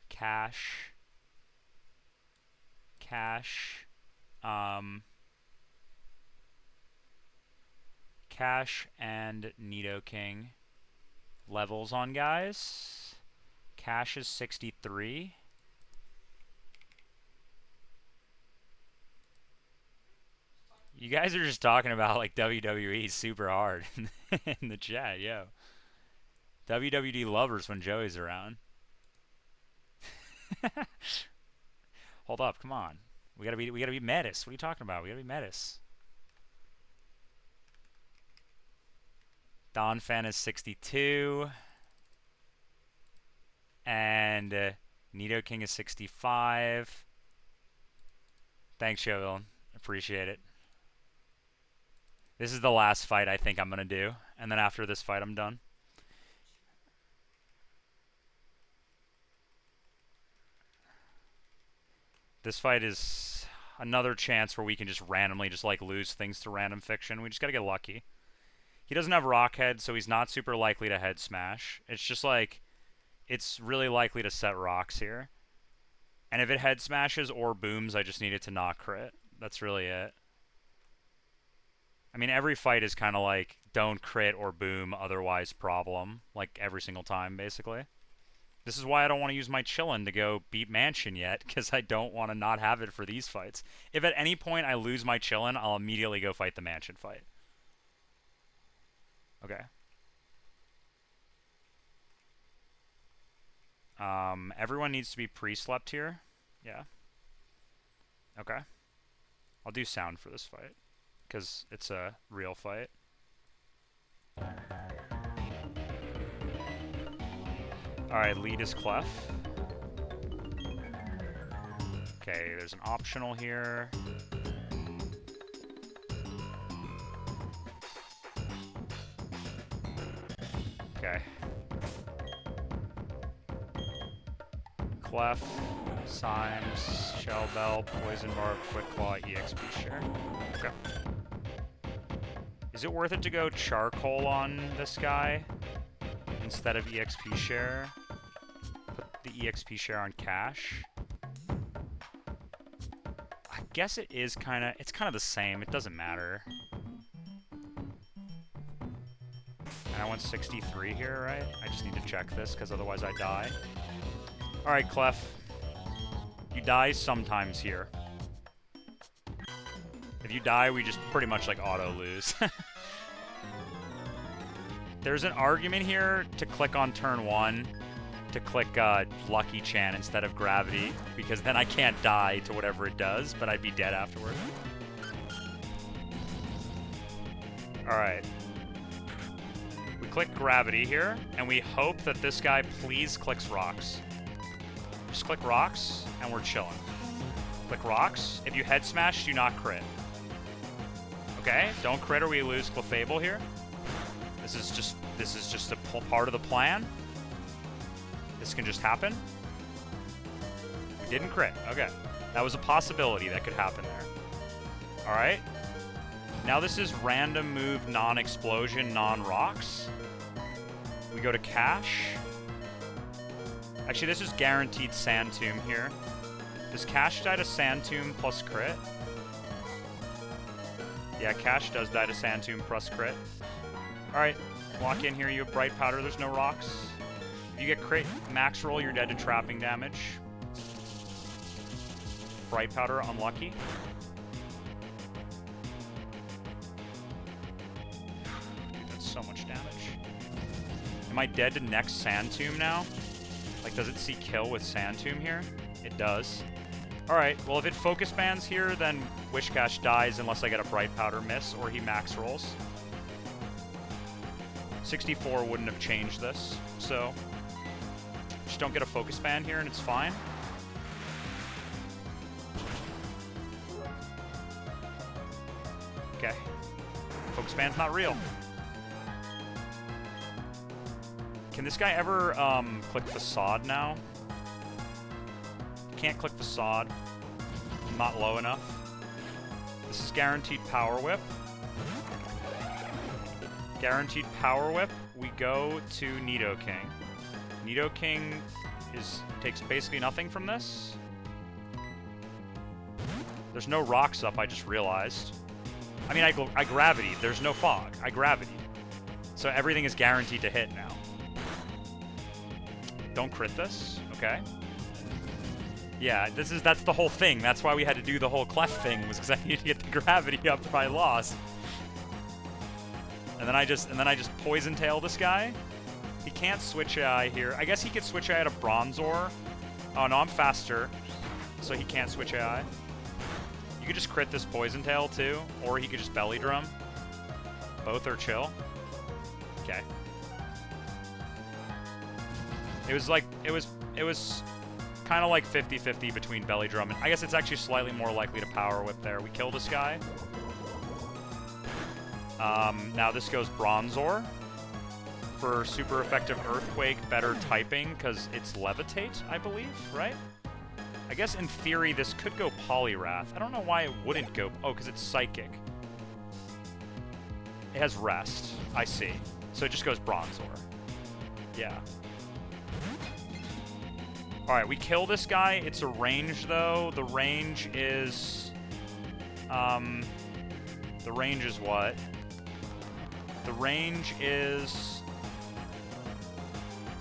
Cash, Cash and Nidoking. Levels on guys. Cash is 63. You guys are just talking about like WWE super hard in the chat, yo. WWE lovers when Joey's around. Hold up, come on. We gotta be Metis. What are you talking about? We gotta be Metis. Donphan is 62. And Nidoking is 65. Thanks, Jovill. Appreciate it. This is the last fight I think I'm going to do. And then after this fight, I'm done. This fight is another chance where we can just randomly just like lose things to random fiction. We just got to get lucky. He doesn't have Rock Head, so he's not super likely to head smash. It's just like, it's really likely to set rocks here. And if it head smashes or booms, I just need it to not crit. That's really it. I mean, every fight is kind of like, don't crit or boom, otherwise problem. Like, every single time, basically. This is why I don't want to use my Chillin to go beat Mansion yet, because I don't want to not have it for these fights. If at any point I lose my Chillin, I'll immediately go fight the Mansion fight. Okay. Everyone needs to be pre-slept here. Yeah. Okay. I'll do sound for this fight, because it's a real fight. Alright, lead is Clef. Okay, there's an optional here. Okay. Clef, Symes, Shell Bell, Poison Barb, Quick Claw, EXP Share. Okay. Is it worth it to go Charcoal on this guy instead of EXP Share? Put the EXP Share on Cash. I guess it is it's kind of the same. It doesn't matter. And I want 63 here, right? I just need to check this, because otherwise I die. Alright, Clef. You die sometimes here. If you die, we just pretty much, like, auto-lose. There's an argument here to click on turn 1 to click Lucky Chan instead of Gravity, because then I can't die to whatever it does, but I'd be dead afterward. Alright. We click Gravity here, and we hope that this guy please clicks Rocks. Just click Rocks, and we're chilling. Click Rocks. If you head smash, do not crit. Okay, don't crit or we lose Clefable here. This is just a part of the plan. This can just happen. We didn't crit. Okay. That was a possibility that could happen there. Alright. Now this is random move, non-explosion, non-rocks. We go to Cash. Actually, this is guaranteed Sand Tomb here. Does Cash die to Sand Tomb plus crit? Yeah, Cash does die to Sand Tomb plus crit. Alright, walk in here, you have Bright Powder, there's no rocks. If you get crit max roll, you're dead to trapping damage. Bright Powder, unlucky. Dude, that's so much damage. Am I dead to next Sand Tomb now? Like, does it see kill with Sand Tomb here? It does. Alright, well, if it focus bans here, then Wishcash dies unless I get a Bright Powder miss or he max rolls. 64 wouldn't have changed this, so just don't get a focus ban here and it's fine. Okay. Focus ban's not real. Can this guy ever click Facade now? Can't click Facade. Not low enough. This is guaranteed Power Whip. Guaranteed Power Whip. We go to Nidoking. Nidoking takes basically nothing from this. There's no rocks up, I just realized. I mean, I gravity. There's no fog. I gravity. So everything is guaranteed to hit now. Don't crit this. Okay. Yeah, that's the whole thing. That's why we had to do the whole clef thing, was because I needed to get the gravity up if I lost. And then I just poison tail this guy. He can't switch AI here. I guess he could switch AI to Bronzor. Oh no, I'm faster, so he can't switch AI. You could just crit this poison tail too, or he could just belly drum. Both are chill. Okay. It was kind of like 50-50 between belly drum and I guess it's actually slightly more likely to power whip there. We kill this guy. Now this goes Bronzor for super effective Earthquake, better typing because it's Levitate, I believe, right? I guess in theory this could go Poliwrath. I don't know why it wouldn't go. Oh, because it's Psychic. It has Rest. I see. So it just goes Bronzor. Yeah. Alright, we kill this guy. It's a range, though. The range is... the range is what? The range is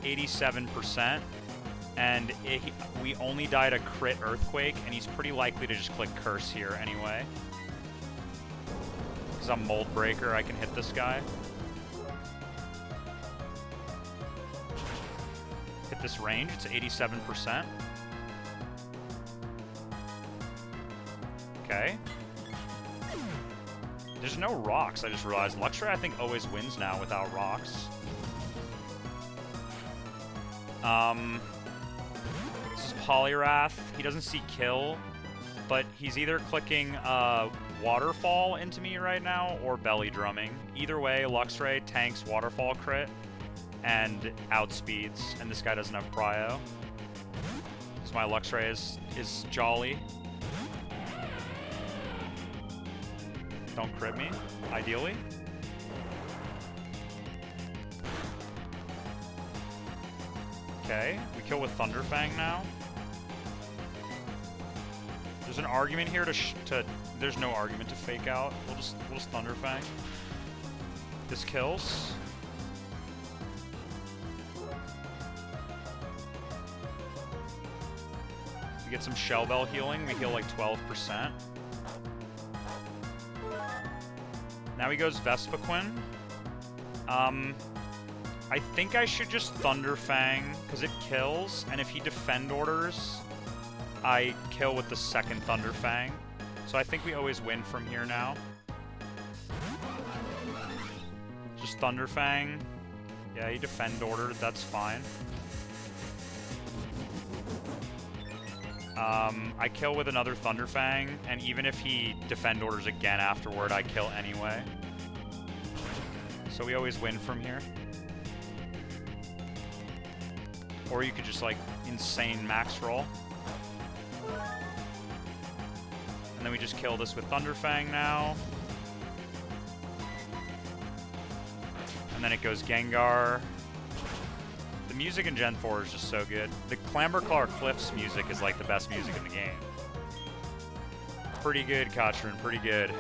87%, and we only died a crit Earthquake, and he's pretty likely to just click Curse here anyway. Because I'm Mold Breaker, I can hit this guy. Hit this range, it's 87%. Okay. There's no rocks, I just realized. Luxray, I think, always wins now without rocks. This is Poliwrath. He doesn't see kill, but he's either clicking Waterfall into me right now or Belly Drumming. Either way, Luxray tanks Waterfall crit and outspeeds, and this guy doesn't have Cryo. So my Luxray is jolly. Don't crit me, ideally. Okay, we kill with Thunderfang now. There's an argument here there's no argument to fake out. We'll just Thunderfang. This kills. We get some Shell Bell healing. We heal like 12%. Now he goes Vespiquen. I think I should just Thunderfang, because it kills, and if he Defend Orders, I kill with the second Thunderfang. So I think we always win from here now. Just Thunderfang. Yeah, he Defend Ordered, that's fine. I kill with another Thunderfang, and even if he Defend Orders again afterward, I kill anyway. So we always win from here. Or you could just, like, insane max roll. And then we just kill this with Thunderfang now. And then it goes Gengar. The music in Gen 4 is just so good. The Clamberclaw Cliffs music is like the best music in the game. Pretty good, Kotrin, pretty good.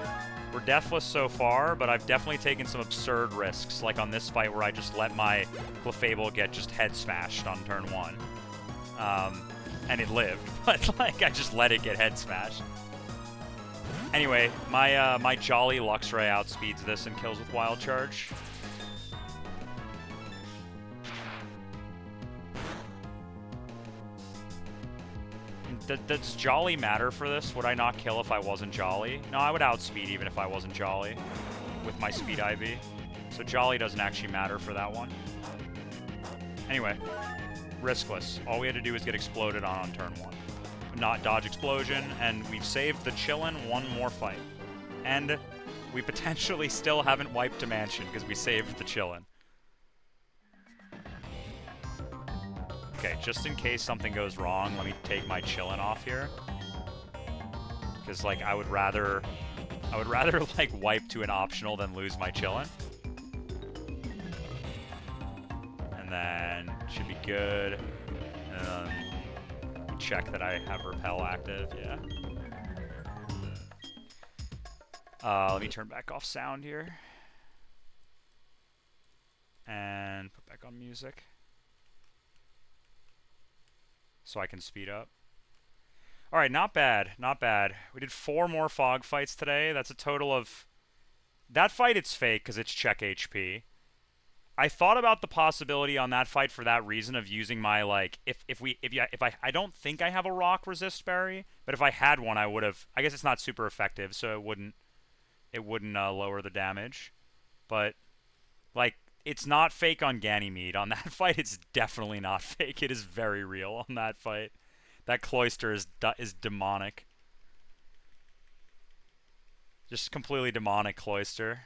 We're deathless so far, but I've definitely taken some absurd risks, like on this fight where I just let my Clefable get just head smashed on turn 1. And it lived, but like I just let it get head smashed. Anyway, my Jolly Luxray outspeeds this and kills with Wild Charge. Does Jolly matter for this? Would I not kill if I wasn't Jolly? No, I would outspeed even if I wasn't Jolly with my speed IV. So Jolly doesn't actually matter for that one. Anyway, riskless. All we had to do was get exploded on turn 1. Not dodge explosion, and we've saved the Chillin' one more fight. And we potentially still haven't wiped a mansion because we saved the Chillin'. Okay, just in case something goes wrong, let me take my Chillin' off here. Because, like, I would rather, like, wipe to an optional than lose my Chillin'. And then, should be good. And then, check that I have Repel active, yeah. Let me turn back off sound here. And put back on music. So I can speed up. Alright, not bad, not bad. We did 4 more fog fights today. That's a total of... That fight, it's fake because it's check HP. I thought about the possibility on that fight for that reason of using my, like, I don't think I have a rock resist berry, but if I had one, I would have. I guess it's not super effective, so it wouldn't lower the damage. But, like, it's not fake on Ganymede. On that fight, it's definitely not fake. It is very real on that fight. That Cloyster is demonic. Just completely demonic Cloyster.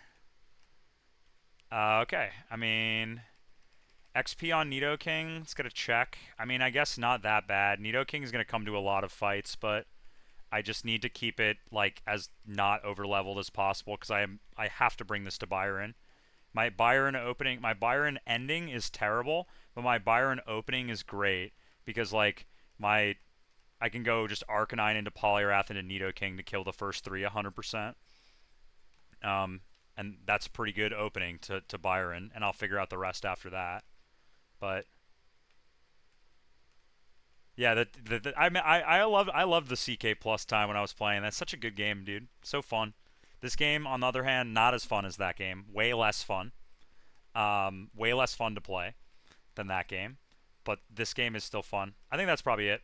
Okay, I mean, XP on Nidoking, let's get a check. I mean, I guess not that bad. Nidoking is going to come to a lot of fights, but I just need to keep it, like, as not over-leveled as possible, because I have to bring this to Byron. My Byron ending is terrible, but my Byron opening is great, because, like, I can go just Arcanine into Poliwrath into Nidoking to kill the first 3 100%. And that's a pretty good opening to Byron, and I'll figure out the rest after that. But yeah, I loved the CK Plus time when I was playing. That's such a good game, dude. So fun. This game, on the other hand, not as fun as that game. Way less fun. Way less fun to play than that game. But this game is still fun. I think that's probably it.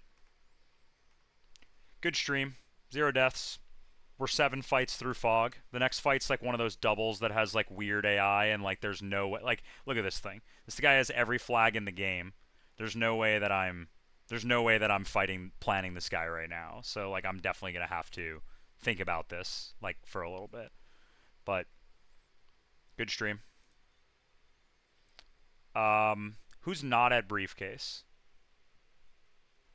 Good stream. 0 deaths. We're 7 fights through fog. The next fight's like one of those doubles that has like weird AI and like there's no way. Like, look at this thing. This guy has every flag in the game. There's no way that I'm planning this guy right now. So like I'm definitely gonna have to think about this like for a little bit. But good stream. Who's not at Briefcase?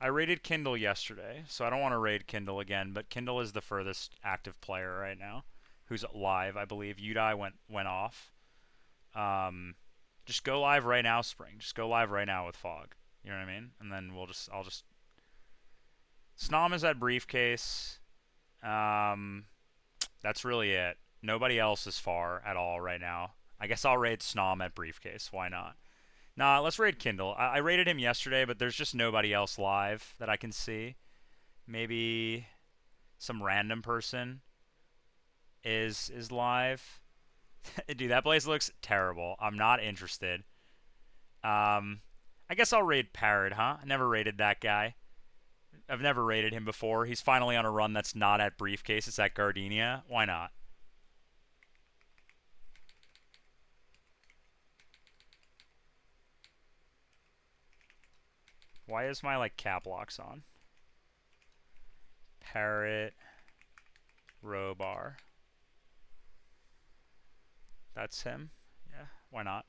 I raided Kindle yesterday, so I don't want to raid Kindle again, but Kindle is the furthest active player right now, who's live, I believe. Udai went off. Just go live right now, Spring. Just go live right now with Fog. You know what I mean? And then I'll just... Snom is at Briefcase. That's really it. Nobody else is far at all right now. I guess I'll raid Snom at Briefcase. Why not? Nah, let's raid Kindle. I raided him yesterday, but there's just nobody else live that I can see. Maybe some random person is live. Dude, that place looks terrible. I'm not interested. I guess I'll raid Parrot, huh? I never raided that guy. I've never raided him before. He's finally on a run that's not at Briefcase. It's at Gardenia. Why not? Why is my, like, cap locks on? Parrot. Robar. That's him? Yeah, why not?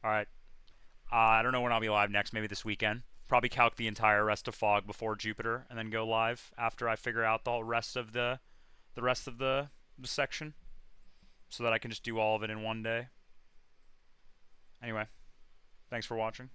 Alright. I don't know when I'll be live next. Maybe this weekend. Probably calc the entire rest of Fog before Jupiter, and then go live after I figure out the rest of the section, so that I can just do all of it in one day. Anyway, thanks for watching.